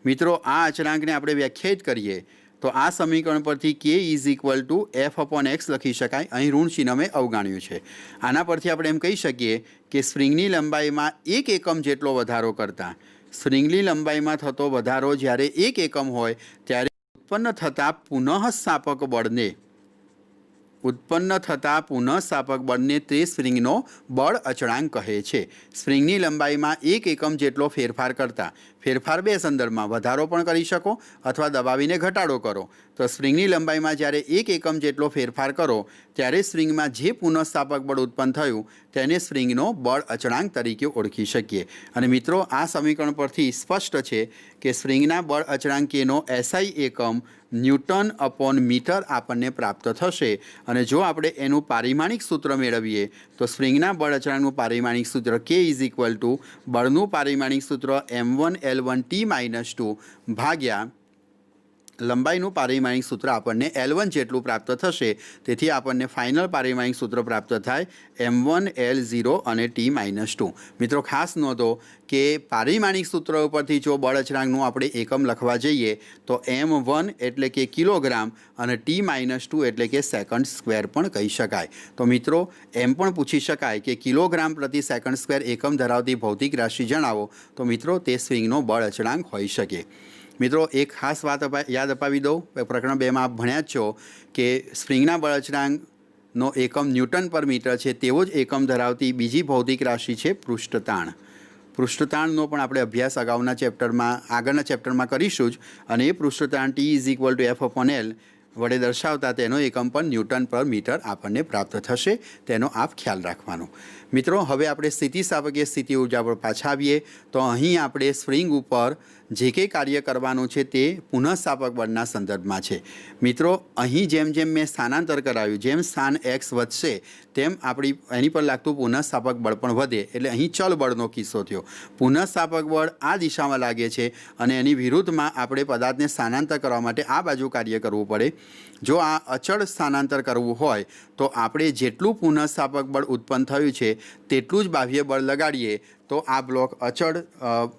મિત્રો, આ અચળાંકને આપણે વ્યાખ્યાયિત કરીએ તો આ સમીકરણ પરથી કે is equal to f upon x લખી શકાય. અહીં ઋણ ચિહ્ન મેં અવગણ્યું છે. આના પરથી આપણે એમ કહી શકીએ કે સ્પ્રિંગની લંબાઈમાં 1 એકમ જેટલો વધારો કરતાં સ્પ્રિંગની લંબાઈમાં થતો વધારો જ્યારે 1 એકમ હોય ત્યારે ઉત્પન્ન થતા પુનઃસ્થાપક બળને તે સ્પ્રિંગનો બળ અચળાંક કહે છે. સ્પ્રિંગની લંબાઈમાં 1 એકમ જેટલો ફેરફાર કરતા, ફેરફાર બે સંદર્ભમાં, વધારો પણ કરી શકો અથવા દબાવીને ઘટાડો કરો. તો સ્પ્રિંગની લંબાઈમાં જ્યારે 1 એકમ જેટલો ફેરફાર કરો ત્યારે સ્પ્રિંગમાં જે પુનઃસ્થાપક બળ ઉત્પન્ન થયું તેને સ્પ્રિંગનો બળ અચળાંક તરીકે ઓળખી શકીએ. અને મિત્રો, આ સમીકરણ પરથી સ્પષ્ટ છે કે સ્પ્રિંગના બળ અચળાંક કેનો એસઆઈ એકમ ન્યૂટન અપોન મીટર આપણને પ્રાપ્ત થશે. અને જો આપણે એનું પારિમાણિક સૂત્ર મેળવીએ તો સ્પ્રિંગના બળ અચળાંકનું પારિમાણિક સૂત્ર કે ઇઝ ઇક્વલ ટુ બળનું પારિમાણિક સૂત્ર m1L1T-2 ભાગ્યા લંબાઈનું પારિમાણિક સૂત્ર આપણને L1 જેટલું પ્રાપ્ત થશે. તેથી આપણને ફાઇનલ પારિમાણિક સૂત્ર પ્રાપ્ત થાય m1L0 અને T-2. મિત્રો, ખાસ નોંધો કે પારિમાણિક સૂત્ર ઉપરથી જો બળ અચળાંકનું આપણે એકમ લખવા જઈએ તો m1 એટલે કે કિલોગ્રામ અને T-2 એટલે કે સેકન્ડ સ્ક્વેર પણ કહી શકાય. તો મિત્રો, એમ પણ પૂછી શકાય કે કિલોગ્રામ પ્રતિ સેકન્ડ સ્ક્વેર એકમ ધરાવતી ભૌતિક રાશિ જણાવો. તો મિત્રો, તે સ્પ્રિંગનો બળ અચળાંક હોઈ શકે. મિત્રો, એક ખાસ વાત યાદ અપાવી દઉં. પ્રકરણ 2માં આપ ભણ્યા જ છો કે સ્પ્રિંગના બળ અચળાંકનો એકમ ન્યૂટન પર મીટર છે. તેવો જ એકમ ધરાવતી બીજી ભૌતિક રાશિ છે પૃષ્ઠતાણ. પૃષ્ઠતાણનો પણ આપણે અભ્યાસ આગળના ચેપ્ટરમાં કરીશું જ. અને એ પૃષ્ઠતાણ T is equal to f upon L વડે દર્શાવતા તેનો એકમ પણ ન્યૂટન પર મીટર આપણને પ્રાપ્ત થશે. તેનો આપ ખ્યાલ રાખવાનો. મિત્રો, હવે આપણે સ્થિતિસ્થાપકીય સ્થિતિ ઉર્જા પર પાછા આવીએ તો અહીં આપણે સ્પ્રિંગ ઉપર જે કંઈ કાર્ય કરવાનું છે તે પુનઃસ્થાપક બળના સંદર્ભમાં છે. મિત્રો, અહીં જેમ જેમ મેં સ્થાનાંતર કરાવ્યું, જેમ સ્થાન x વધશે તેમ એની પર લાગતું પુનઃસ્થાપક બળ પણ વધે. એટલે અહીં ચલ બળનો કિસ્સો થયો. પુનઃસ્થાપક બળ આ દિશામાં લાગે છે અને એની વિરુદ્ધમાં આપણે પદાર્થને સ્થાનાંતર કરવા માટે આ બાજુ કાર્ય કરવું પડે. જો આ અચળ સ્થાનાંતર કરવું હોય તો આપણે જેટલું પુનઃસ્થાપક બળ ઉત્પન્ન થયું છે તેટલું જ બાહ્ય બળ લગાડીએ તો આ બ્લોક અચળ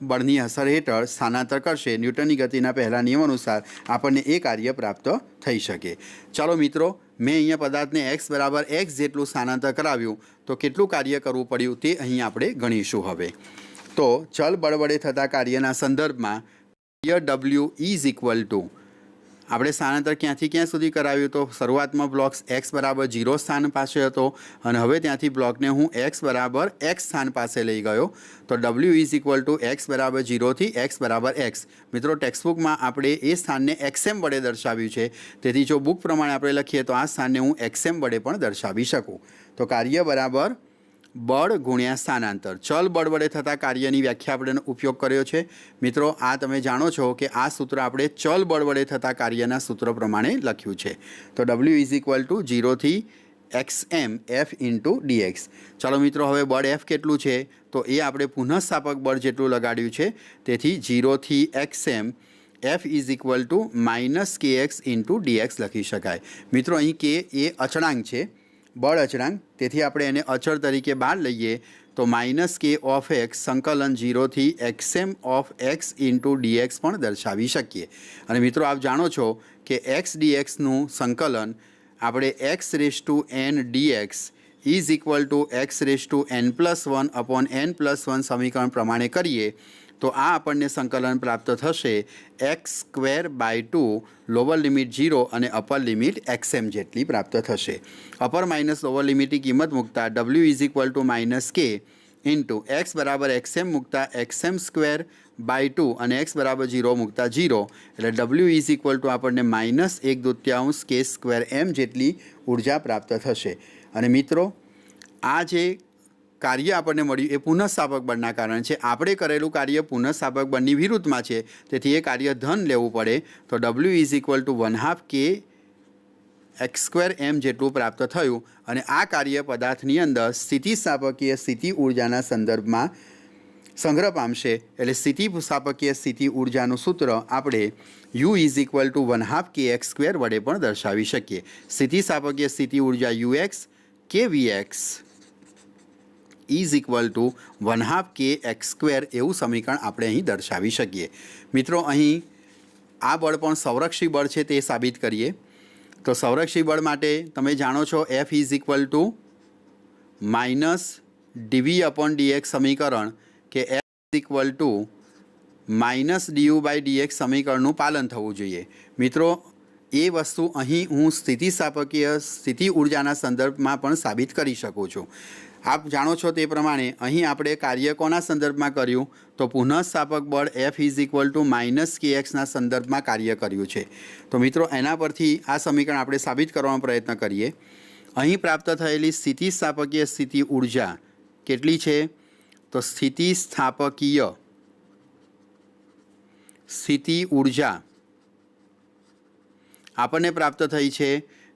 બળની અસર હેઠળ સ્થાનાંતર કરશે. ન્યૂટનની ગતિના પહેલા નિયમ અનુસાર આપણને એ કાર્ય પ્રાપ્ત થઈ શકે. ચાલો મિત્રો, મેં અહીંયા પદાર્થને x બરાબર x જેટલું સ્થાનાંતર કરાવ્યું તો કેટલું કાર્ય કરવું પડ્યું તે અહીં આપણે ગણીશું. હવે તો ચલ બળ વડે થતા કાર્યના સંદર્ભમાં W ઇઝ ઇક્વલ ટુ આપણે સ્થાનાંતર ક્યાંથી ક્યાં સુધી કરાવ્યું તો શરૂઆતમાં બ્લોક x બરાબર 0 સ્થાન પાસે હતો અને હવે ત્યાંથી બ્લોકને હું x બરાબર x સ્થાન પાસે લઈ ગયો. તો W is equal two x બરાબર 0 થી x બરાબર x. મિત્રો, ટેક્સ્ટબુકમાં આપણે એ સ્થાનને xm વડે દર્શાવ્યું છે. તેથી જો બુક પ્રમાણે આપણે લખીએ તો આ સ્થાનને હું xm વડે પણ દર્શાવી શકું. તો કાર્ય બરાબર બળ ગુણ્યા સ્થાનાંતર. ચલ બળ વડે થતા કાર્યની વ્યાખ્યા આપણે ઉપયોગ કર્યો છે. મિત્રો, આ તમે જાણો છો કે આ સૂત્ર આપણે ચલ બળ વડે થતા કાર્યના સૂત્ર પ્રમાણે લખ્યું છે. તો W ઇઝ ઇક્વલ ટુ 0 થી xm f ઇન્ટુ dx. ચાલો મિત્રો, હવે બળ f કેટલું છે તો એ આપણે પુનઃસ્થાપક બળ જેટલું લગાડ્યું છે. તેથી 0 થી xm f is equal two -kx into dx લખી શકાય. મિત્રો, અહીં k એ અચળાંક છે, બળ અચળાંક. તેથી આપણે એને અચળ તરીકે બહાર લઈએ તો -k ઓફ x સંકલન 0 થી xm of x into dx પણ દર્શાવી શકીએ. અને મિત્રો, આપ જાણો છો કે x dxનું સંકલન આપણે x⁴n dx is equal two x⁴n+1 upon n+1 સમીકરણ પ્રમાણે કરીએ તો આ આપણને સંકલન પ્રાપ્ત થશે x²/2 લોવર લિમિટ 0 અને અપર લિમિટ xm જેટલી પ્રાપ્ત થશે. અપર માઇનસ લોવર લિમિટની કિંમત મૂકતા W is equal two -k into x બરાબર xm મૂકતા xm²/2 અને x બરાબર 0 મૂકતા 0. એટલે W ઇઝ ઇક્વલ ટુ આપણને -1/2 k²m જેટલી ઉર્જા પ્રાપ્ત થશે. અને મિત્રો, આ જે કાર્ય આપણને મળ્યું એ પુનઃસ્થાપક બળના કારણે છે. આપણે કરેલું કાર્ય પુનઃસ્થાપક બળની વિરુદ્ધમાં છે. તેથી એ કાર્ય ધન લેવું પડે. તો W is equal two 1/2 k x²m જેટલું પ્રાપ્ત થયું. અને આ કાર્ય પદાર્થની અંદર સ્થિતિસ્થાપકીય સ્થિતિ ઉર્જાના સંદર્ભમાં સંગ્રહ પામશે એટલે સ્થિતિસ્થાપકીય સ્થિતિ ઉર્જાનું સૂત્ર આપણે U = 1/2 kx² વડે પણ દર્શાવી શકીએ। સ્થિતિસ્થાપકીય સ્થિતિ ઉર્જા UX kVx = 1/2 kx² એવું સમીકરણ આપણે અહીં દર્શાવી શકીએ। મિત્રો અહીં આ બળ પણ સંરક્ષી બળ છે તે સાબિત કરીએ તો સંરક્ષી બળ માટે તમે જાણો છો F = -dv/dx સમીકરણ કે F = -du/dx સમીકરણનું પાલન થવું જોઈએ। મિત્રો એ વસ્તુ અહીં હું સ્થિતિસ્થાપકીય સ્થિતિ ઉર્જાના સંદર્ભમાં પણ સાબિત કરી શકું છું। આપ જાણો છો તે પ્રમાણે અહીં આપણે કાર્ય કોના સંદર્ભમાં કર્યું તો પુનઃસ્થાપક બળ F = -kx ના સંદર્ભમાં કાર્ય કર્યું છે। તો મિત્રો એના પરથી આ સમીકરણ આપણે સાબિત કરવાનો પ્રયત્ન કરીએ। અહીં પ્રાપ્ત થયેલી સ્થિતિસ્થાપકીય સ્થિતિ ઉર્જા કેટલી છે તો સ્થિતિસ્થાપકીય સ્થિતિ ઉર્જા આપણને પ્રાપ્ત થઈ છે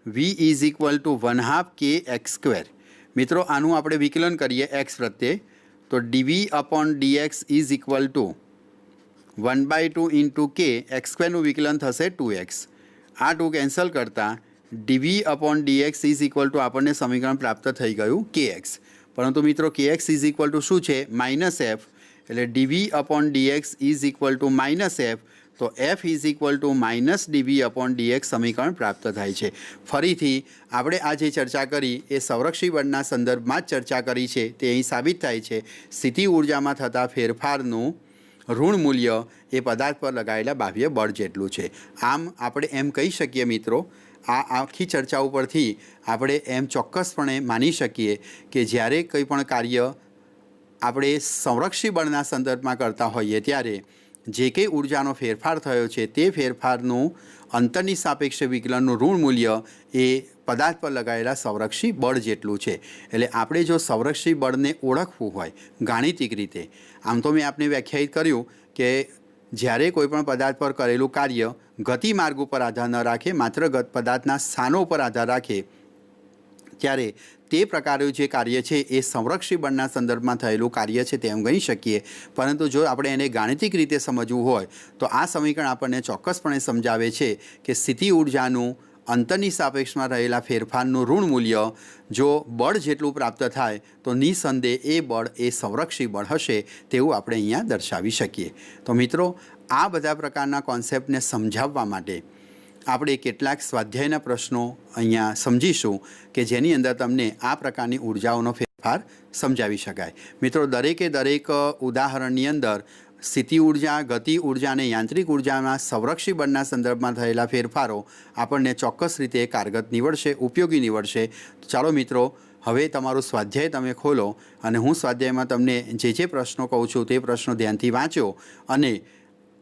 V = 1/2 kx²। મિત્રો આનું આપણે વિકલન કરીએ x પ્રત્યે તો dv/dx = 1/2 × k x² વિકલન થશે 2x। આ 2 કેન્સલ કરતાં dv/dx = આપણને સમીકરણ પ્રાપ્ત થઈ ગયું kx। પરંતુ મિત્રો kx = શું છે -f એટલે dv/dx = -f તો F = -dv/dx સમીકરણ પ્રાપ્ત થાય છે। ફરીથી આપણે આ જે ચર્ચા કરી એ સંરક્ષી બળના સંદર્ભમાં જ ચર્ચા કરી છે તે અહીં સાબિત થાય છે। સ્થિતિ ઉર્જામાં થતા ફેરફારનું ઋણ મૂલ્ય એ પદાર્થ પર લગાવેલા બાહ્ય બળ જેટલું છે। આમ આપણે એમ કહી શકીએ મિત્રો આ આખી ચર્ચા ઉપરથી આપણે એમ ચોક્કસપણે માની શકીએ કે જ્યારે કંઈ પણ કાર્ય આપણે સંરક્ષી બળના સંદર્ભમાં કરતા હોઈએ ત્યારે જે કંઈ ઉર્જાનો ફેરફાર થયો છે તે ફેરફારનું અંતરની સાપેક્ષે વિકલનનું ઋણ મૂલ્ય એ પદાર્થ પર લગાવેલા સંરક્ષી બળ જેટલું છે। એટલે આપણે જો સંરક્ષી બળને ઓળખવું હોય ગાણિતિક રીતે આમ તો મેં આપને વ્યાખ્યાયિત કર્યું કે જ્યારે કોઈપણ પદાર્થ પર કરેલું કાર્ય ગતિમાર્ગ ઉપર આધાર ન રાખે માત્ર પદાર્થના સ્થાનો ઉપર આધાર રાખે ત્યારે તે પ્રકારનું જે કાર્ય છે એ સંરક્ષી બળના સંદર્ભમાં થયેલું કાર્ય છે તેમ ગણી શકીએ। પરંતુ જો આપણે એને ગાણિતિક રીતે સમજવું હોય તો આ સમીકરણ આપણને ચોક્કસપણે સમજાવે છે કે સ્થિતિ ઉર્જાનું અંતરની સાપેક્ષમાં રહેલા ફેરફારનું ઋણ મૂલ્ય જો બળ જેટલું પ્રાપ્ત થાય તો નિસંદેહ એ બળ એ સંરક્ષી બળ હશે તેવું આપણે અહીંયા દર્શાવી શકીએ। તો મિત્રો આ બધા પ્રકારના કોન્સેપ્ટને સમજાવવા માટે આપણે કેટલાક સ્વાધ્યાયના પ્રશ્નો અહીંયા સમજીશું કે જેની અંદર તમને આ પ્રકારની ઉર્જાઓનો ફેરફાર સમજાવી શકાય। મિત્રો દરેકે દરેક ઉદાહરણની અંદર સ્થિતિ ઉર્જા ગતિ ઉર્જા અને યાંત્રિક ઉર્જાના સંરક્ષી બળના સંદર્ભમાં થયેલા ફેરફારો આપણને ચોક્કસ રીતે કારગત નીવડશે ઉપયોગી નીવડશે। ચાલો મિત્રો હવે તમારું સ્વાધ્યાય તમે ખોલો અને હું સ્વાધ્યાયમાં તમને જે પ્રશ્નો કહું છું તે પ્રશ્નો ધ્યાનથી વાંચો અને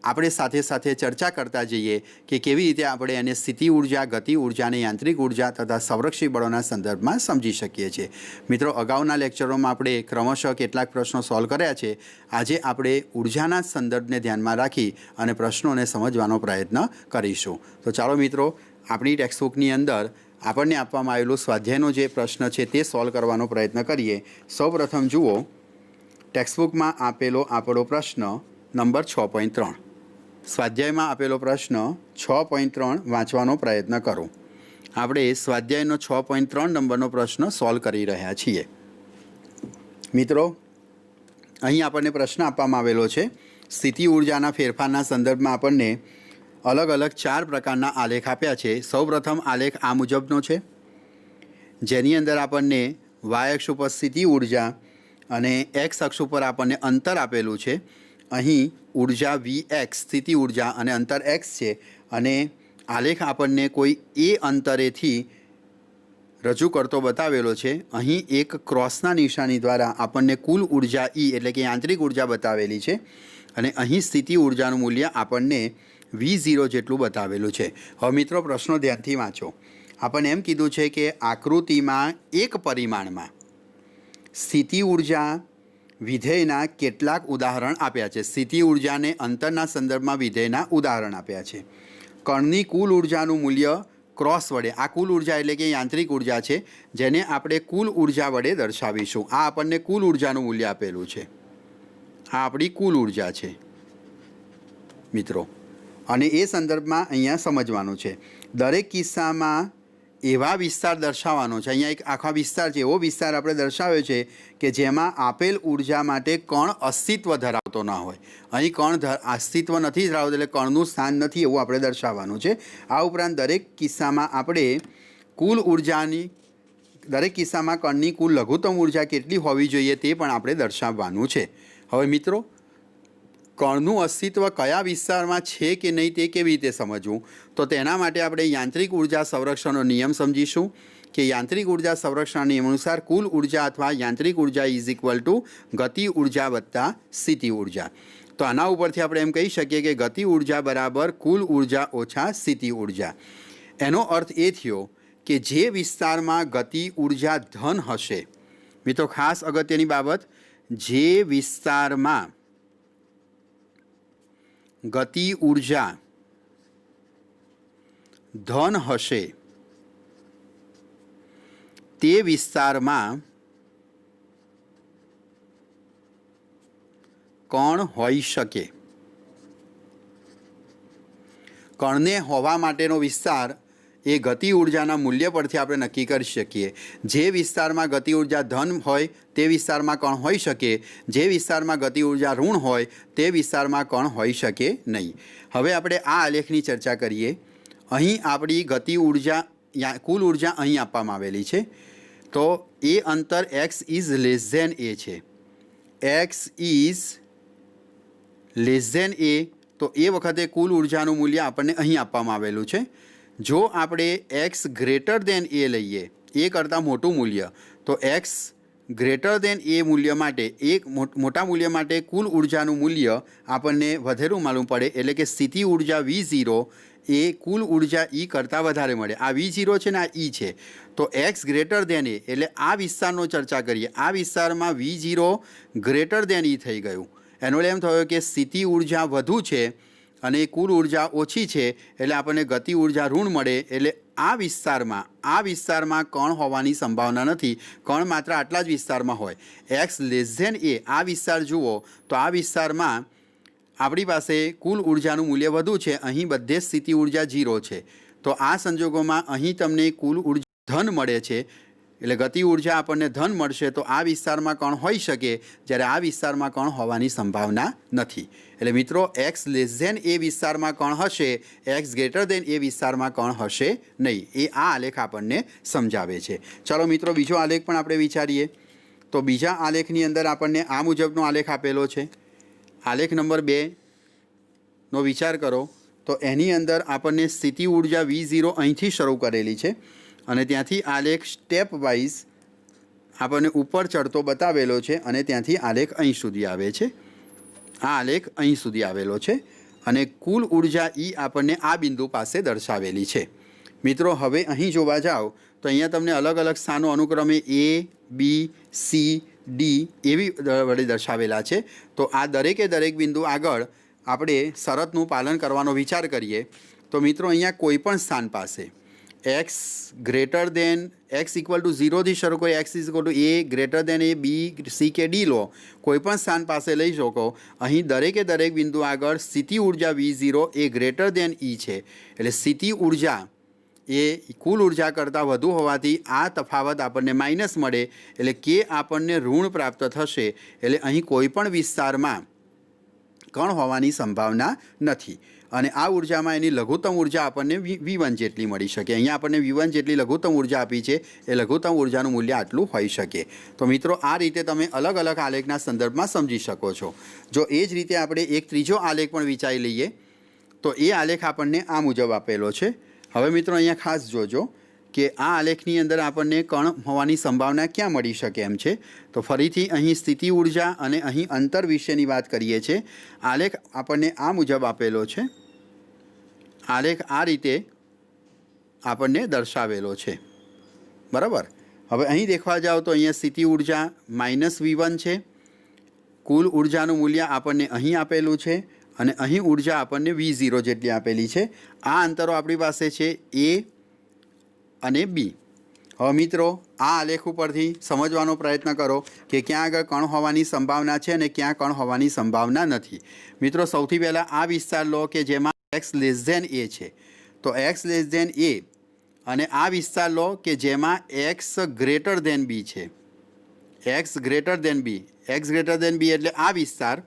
આપણે સાથે સાથે ચર્ચા કરતા જઈએ કે કેવી રીતે આપણે એને સ્થિતિ ઉર્જા ગતિ ઉર્જા અને યાંત્રિક ઉર્જા તથા સંરક્ષી બળોના સંદર્ભમાં સમજી શકીએ છીએ। મિત્રો અગાઉના લેક્ચરોમાં આપણે ક્રમશઃ કેટલાક પ્રશ્નો સોલ્વ કર્યા છે। આજે આપણે ઉર્જાના સંદર્ભને ધ્યાનમાં રાખી અને પ્રશ્નોને સમજવાનો પ્રયત્ન કરીશું। તો ચાલો મિત્રો આપણી ટેક્સ્ટબુકની અંદર આપણને આપવામાં આવેલું સ્વાધ્યાયનો જે પ્રશ્ન છે તે સોલ્વ કરવાનો પ્રયત્ન કરીએ। સૌપ્રથમ જુઓ ટેક્સ્ટબુકમાં આપેલો આપણો પ્રશ્ન નંબર 6.3 સ્વાધ્યાયમાં આપેલો પ્રશ્ન 6.3 વાંચવાનો પ્રયત્ન કરો। આપણે સ્વાધ્યાયનો 6.3 નંબરનો પ્રશ્ન સોલ્વ કરી રહ્યા છીએ। મિત્રો અહીં આપણને પ્રશ્ન આપવામાં આવેલો છે સ્થિતિ ઉર્જાના ફેરફારના સંદર્ભમાં આપણને અલગ અલગ 4 પ્રકારના આલેખ આપ્યા છે। સૌપ્રથમ આલેખ આ મુજબનો છે જેની અંદર આપણને વાય અક્ષ ઉપર સ્થિતિ ઉર્જા અને એક્સ અક્ષ ઉપર આપણને અંતર આપેલું છે। અહીં ઉર્જા Vx સ્થિતિ ઉર્જા અને અંતર x છે અને આલેખ આપણને કોઈ એ અંતરેથી રજૂ કરતો બતાવેલો છે। અહીં એક ક્રોસના નિશાની દ્વારા આપણને કુલ ઉર્જા E એટલે કે યાંત્રિક ઉર્જા બતાવેલી છે અને અહીં સ્થિતિ ઉર્જાનું મૂલ્ય આપણને V0 જેટલું બતાવેલું છે। હવે મિત્રો પ્રશ્નો ધ્યાનથી વાંચો। આપણને એમ કીધું છે કે આકૃતિમાં એક પરિમાણમાં સ્થિતિ ઉર્જા વિધેયના કેટલાક ઉદાહરણ આપ્યા છે। સ્થિતિ ઉર્જાને અંતરના સંદર્ભમાં વિધેયના ઉદાહરણ આપ્યા છે। કણની કુલ ઉર્જાનું મૂલ્ય ક્રોસ વડે આ કુલ ઉર્જા એટલે કે યાંત્રિક ઉર્જા છે જેને આપણે કુલ ઉર્જા વડે દર્શાવીશું। આ આપણને કુલ ઉર્જાનું મૂલ્ય આપેલું છે આ આપણી કુલ ઉર્જા છે મિત્રો, અને એ સંદર્ભમાં અહીંયા સમજવાનું છે. દરેક કિસ્સામાં એવા વિસ્તાર દર્શાવવાનો છે. અહીંયા એક આખા વિસ્તાર છે, એવો વિસ્તાર આપણે દર્શાવ્યો છે કે જેમાં આપેલ ઉર્જા માટે કણ અસ્તિત્વ ધરાવતો ના હોય. અહીં કણ અસ્તિત્વ નથી ધરાવતો એટલે કણનું સ્થાન નથી એવું આપણે દર્શાવવાનું છે. આ ઉપરાંત દરેક કિસ્સામાં આપણે કુલ ઉર્જાની, દરેક કિસ્સામાં કણની કુલ લઘુત્તમ ઉર્જા કેટલી હોવી જોઈએ તે પણ આપણે દર્શાવવાનું છે. હવે મિત્રો, કણનું અસ્તિત્વ કયા વિસ્તારમાં છે કે નહીં તે કેવી રીતે સમજવું, તો તેના માટે આપણે યાંત્રિક ઉર્જા સંરક્ષણનો નિયમ સમજીશું કે યાંત્રિક ઉર્જા સંરક્ષણ નિયમ અનુસાર કુલ ઉર્જા અથવા યાંત્રિક ઉર્જા ઇઝ ઇક્વલ ટુ ગતિ ઉર્જા વત્તા સ્થિતિ ઉર્જા. તો આના ઉપરથી આપણે એમ કહી શકીએ કે ગતિ ઉર્જા બરાબર કુલ ઉર્જા ઓછા સ્થિતિ ઉર્જા. એનો અર્થ એ થયો કે જે વિસ્તારમાં ગતિ ઉર્જા ધન હશે, મિત્રો ખાસ અગત્યની બાબત, જે વિસ્તારમાં ગતિ ઉર્જા ધન હશે તે વિસ્તારમાં કણ હોઈ શકે. કણને હોવા માટેનો વિસ્તાર એ ગતિ ઉર્જાના મૂલ્ય પરથી આપણે નક્કી કરી શકીએ. જે વિસ્તારમાં ગતિ ઉર્જા ધન હોય તે વિસ્તારમાં કણ હોઈ શકે, જે વિસ્તારમાં ગતિ ઉર્જા ઋણ હોય તે વિસ્તારમાં કણ હોઈ શકે નહીં. હવે આપણે આ આલેખની ચર્ચા કરીએ. અહીં આપણી ગતિ ઉર્જા, કુલ ઉર્જા અહીં આપવામાં આવેલી છે. તો એ અંતર એક્સ ઇઝ લેસ ધેન એ છે. એક્સ ઇઝ લેસ ધેન એ, તો એ વખતે કુલ ઉર્જાનું મૂલ્ય આપણને અહીં આપવામાં આવેલું છે. જો આપણે એક્સ ગ્રેટર દેન એ લઈએ, એ કરતાં મોટું મૂલ્ય, તો એક્સ ગ્રેટર દેન એ મૂલ્ય માટે, એક મોટા મૂલ્ય માટે કુલ ઉર્જાનું મૂલ્ય આપણને વધેરું માલુમ પડે, એટલે કે સ્થિતિ ઉર્જા V0 એ કુલ ઉર્જા E કરતાં વધારે મળે. આ V0 છે ને આ E છે. તો એક્સ ગ્રેટર દેન એ એટલે આ વિસ્તારનો ચર્ચા કરીએ. આ વિસ્તારમાં V0 ગ્રેટર દેન E થઈ ગયું. એનો એમ થયો કે સ્થિતિ ઉર્જા વધુ છે અને કુલ ઉર્જા ઓછી છે, એટલે આપણને ગતિ ઉર્જા ઋણ મળે. એટલે આ વિસ્તારમાં કણ હોવાની સંભાવના નથી. કણ માત્ર આટલા જ વિસ્તારમાં હોય. એક્સ લેસ ધેન એ, આ વિસ્તાર જુઓ તો આ વિસ્તારમાં આપણી પાસે કુલ ઉર્જાનું મૂલ્ય વધુ છે, અહીં બધે સ્થિતિ ઉર્જા 0 છે. તો આ સંજોગોમાં અહીં તમને કુલ ઉર્જા ધન મળે છે, એટલે ગતિ ઉર્જા આપણને ધન મળશે. તો આ વિસ્તારમાં કણ હોઈ શકે, જ્યારે આ વિસ્તારમાં કણ હોવાની સંભાવના નથી. એટલે મિત્રો, એક્સ લેસ ધેન એ વિસ્તારમાં કણ હશે, એક્સ ગ્રેટર દેન એ વિસ્તારમાં કણ હશે નહીં. એ આ આલેખ આપણને સમજાવે છે. ચાલો મિત્રો, બીજો આલેખ પણ આપણે વિચારીએ. તો બીજા આલેખની અંદર આપણને આ મુજબનો આલેખ આપેલો છે. આલેખ નંબર 2નો વિચાર કરો તો એની અંદર આપણને સ્થિતિ ઉર્જા V0 અહીંથી શરૂ કરેલી છે અને ત્યાંથી આલેખ સ્ટેપ વાઇઝ આપણને ઉપર ચડતો બતાવેલો છે અને ત્યાંથી આલેખ અહીં સુધી આવે છે. આ આલેખ અહીં સુધી આવેલો છે અને કુલ ઉર્જા E આપણને આ બિંદુ પાસે દર્શાવેલી છે. મિત્રો, હવે અહીં જોવા જાઓ તો અહીંયા તમને અલગ અલગ સ્થાનો અનુક્રમે A, B, C, D એવી વડે દર્શાવેલા છે. તો આ દરેકે દરેક બિંદુ આગળ આપણે શરતનું પાલન કરવાનો વિચાર કરીએ તો મિત્રો, અહીંયા કોઈ પણ સ્થાન પાસે X greater than X equal to 0થી શરૂ કરી, X is equal to A greater than A, B, C કે ડી લો, કોઈ પણ સ્થાન પાસે લઈ શકો. અહીં દરેકે દરેક બિંદુ આગળ સ્થિતિ ઉર્જા V0 એ ગ્રેટર દેન E છે. એટલે સ્થિતિ ઉર્જા એ કુલ ઉર્જા કરતાં વધુ હોવાથી આ તફાવત આપણને માઇનસ મળે, એટલે કે આપણને ઋણ પ્રાપ્ત થશે. એટલે અહીં કોઈ પણ વિસ્તારમાં કણ હોવાની સંભાવના નથી અને આ ઉર્જામાં એની લઘુત્તમ ઉર્જા આપણને V1 જેટલી મળી શકે. અહીંયા આપણને V1 જેટલી લઘુત્તમ ઉર્જા આપી છે, એ લઘુત્તમ ઉર્જાનું મૂલ્ય આટલું હોઈ શકે. તો મિત્રો, આ રીતે તમે અલગ અલગ આલેખના સંદર્ભમાં સમજી શકો છો. જો એ જ રીતે આપણે એક ત્રીજો આલેખ પણ વિચારી લઈએ તો એ આલેખ આપણને આ મુજબ આપેલો છે. હવે મિત્રો, અહીંયા ખાસ જોજો કે આ આલેખની અંદર આપણને કણ હોવાની સંભાવના ક્યાં મળી શકે એમ છે. તો ફરીથી અહીં સ્થિતિ ઉર્જા અને અહીં અંતર વિશેની વાત કરીએ છીએ. આલેખ આપણને આ મુજબ આપેલો છે. આલેખ આ રીતે આપણને દર્શાવેલો છે, બરાબર. હવે અહીં દેખવા જાઓ તો અહીંયા સ્થિતિ ઉર્જા -V1 છે. કુલ ઉર્જાનું મૂલ્ય આપણને અહીં આપેલું છે અને અહીં ઉર્જા આપણને V0 જેટલી આપેલી છે. આ અંતરો આપણી પાસે છે A અને B. હવે મિત્રો આ આલેખ ઉપરથી સમજવાનો પ્રયત્ન કરો કે ક્યાં આગળ કણ હોવાની સંભાવના છે અને ક્યાં કણ હોવાની સંભાવના નથી। મિત્રો સૌથી પહેલાં આ વિસ્તાર લો કે જેમાં x લેસ ધેન a છે, તો x લેસ ધેન a, અને આ વિસ્તાર લો કે જેમાં x ગ્રેટર ધેન b છે, x greater than b, x greater than b એટલે આ વિસ્તાર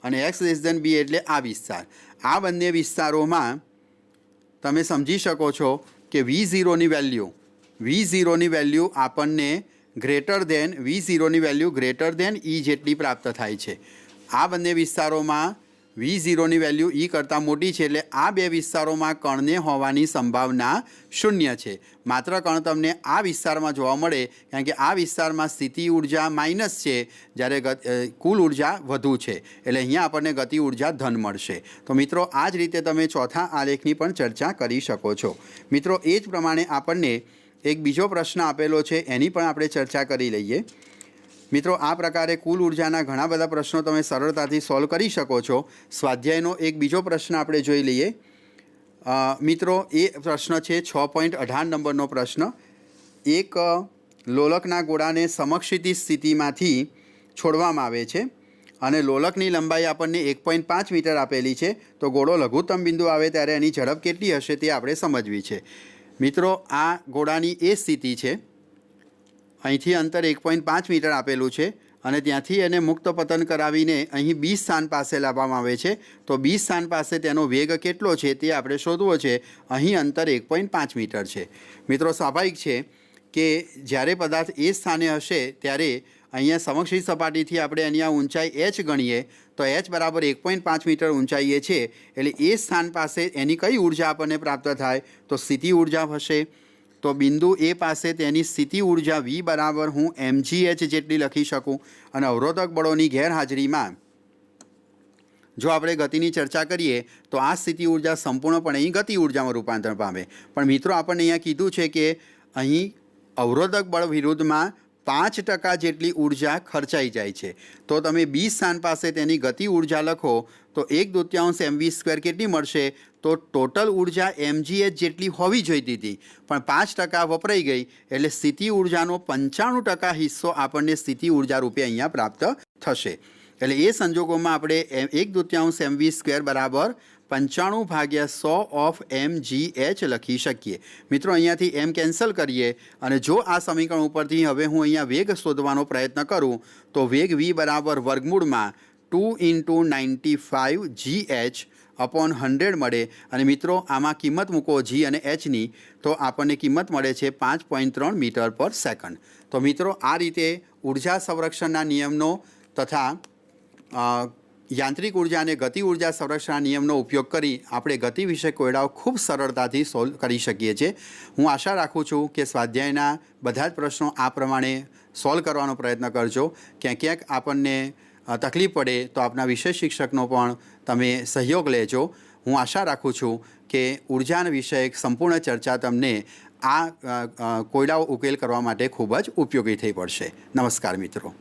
અને x લેસ ધેન b એટલે આ વિસ્તાર। આ બંને વિસ્તારોમાં તમે સમજી શકો છો કે v0ની વેલ્યુ આપણને v0ની વેલ્યુ ગ્રેટર ધેન e જેટલી પ્રાપ્ત થાય છે। આ બંને વિસ્તારોમાં v0ની વેલ્યુ e કરતાં મોટી છે, એટલે આ બે વિસ્તારોમાં કણને હોવાની સંભાવના શૂન્ય છે। માત્ર કણ તમને આ વિસ્તારમાં જોવા મળે, કારણ કે આ વિસ્તારમાં સ્થિતિ ઉર્જા માઇનસ છે, જ્યારે કુલ ઉર્જા વધુ છે, એટલે અહીંયા આપણને ગતિ ઉર્જા ધન મળશે। તો મિત્રો આ જ રીતે તમે ચોથા આલેખની પણ ચર્ચા કરી શકો છો। મિત્રો એ જ પ્રમાણે આપણને એક બીજો પ્રશ્ન આપેલો છે, એની પણ આપણે ચર્ચા કરી લઈએ। મિત્રો આ પ્રકારે કુલ ઉર્જાના ઘણા બધા પ્રશ્નો તમે સરળતાથી સોલ્વ કરી શકો છો। સ્વાધ્યાયનો એક બીજો પ્રશ્ન આપણે જોઈ લઈએ। મિત્રો એ પ્રશ્ન છે 6.18 નંબરનો પ્રશ્ન। એક લોલકના ગોળાને સમક્ષિતિ સ્થિતિમાંથી છોડવામાં આવે છે અને લોલકની લંબાઈ આપણને 1.5 મીટર આપેલી છે, તો ગોળો લઘુત્તમ બિંદુ આવે ત્યારે એની ઝડપ કેટલી હશે તે આપણે સમજવી છે। મિત્રો આ ગોળાની એ સ્થિતિ છે, અહીંથી અંતર 1.5 મીટર આપેલું છે અને ત્યાંથી એને મુક્ત પતન કરાવીને અહીં બી સ્થાન પાસે લાવવામાં આવે છે, તો બી સ્થાન પાસે તેનો વેગ કેટલો છે તે આપણે શોધવો છે। અહીં અંતર 1.5 મીટર છે। મિત્રો સ્વાભાવિક છે કે જ્યારે પદાર્થ એ સ્થાને હશે ત્યારે અહીંયા સમક્ષિત સપાટીથી આપણે અહીંયા ઊંચાઈ h ગણીએ તો h બરાબર 1.5 મીટર ઊંચાઈએ છે, એટલે એ સ્થાન પાસે એની કઈ ઉર્જા આપણને પ્રાપ્ત થાય, તો સ્થિતિ ઉર્જા હશે। તો બિંદુ એ પાસે તેની સ્થિતિ ઉર્જા v બરાબર હું mgh જેટલી લખી શકું, અને અવરોધક બળોની ગેરહાજરીમાં જો આપણે ગતિની ચર્ચા કરીએ તો આ સ્થિતિ ઉર્જા સંપૂર્ણપણે અહીં ગતિ ઉર્જામાં રૂપાંતર પામે। પણ મિત્રો આપણને અહીંયા કીધું છે કે અહીં અવરોધક બળ વિરુદ્ધમાં 5% જેટલી ઉર્જા ખર્ચાઈ જાય છે, તો તમે બી સ્થાન પાસે તેની ગતિ ઉર્જા લખો તો 1/2 mv² કેટલી મળશે, તો ટોટલ ઉર્જા mgh જેટલી હોવી જોઈતી હતી, પણ 5% વપરાઈ ગઈ, એટલે સ્થિતિ ઉર્જાનો 95% હિસ્સો આપણને સ્થિતિ ઉર્જા રૂપે અહીંયા પ્રાપ્ત થશે। એટલે એ સંજોગોમાં આપણે 1/2 mv² બરાબર 95/100 ઓફ mgh લખી શકીએ। મિત્રો અહીંયાથી m કેન્સલ કરીએ અને જો આ સમીકરણ ઉપરથી હવે હું અહીંયા વેગ શોધવાનો પ્રયત્ન કરું તો વેગ v બરાબર વર્ગમૂળમાં 2 × 95 gh અપોન 100 મળે, અને મિત્રો આમાં કિંમત મૂકો g અને hની, તો આપણને કિંમત મળે છે 5.3 મીટર પર સેકન્ડ। તો મિત્રો આ રીતે ઉર્જા સંરક્ષણના નિયમનો તથા યાંત્રિક ઉર્જા અને ગતિ ઉર્જા સંરક્ષણના નિયમનો ઉપયોગ કરી આપણે ગતિ વિશે કોયડાઓ ખૂબ સરળતાથી સોલ્વ કરી શકીએ છીએ। હું આશા રાખું છું કે સ્વાધ્યાયના બધા જ પ્રશ્નો આ પ્રમાણે સોલ્વ કરવાનો પ્રયત્ન કરજો। ક્યાંક આપણને તકલીફ પડે તો આપના વિષય શિક્ષકનો પણ તમે સહયોગ લેજો। હું આશા રાખું છું કે ઉર્જા વિષયક સંપૂર્ણ ચર્ચા તમને આ કોયડાઓ ઉકેલ કરવા માટે ખૂબ જ ઉપયોગી થઈ પડશે। નમસ્કાર મિત્રો।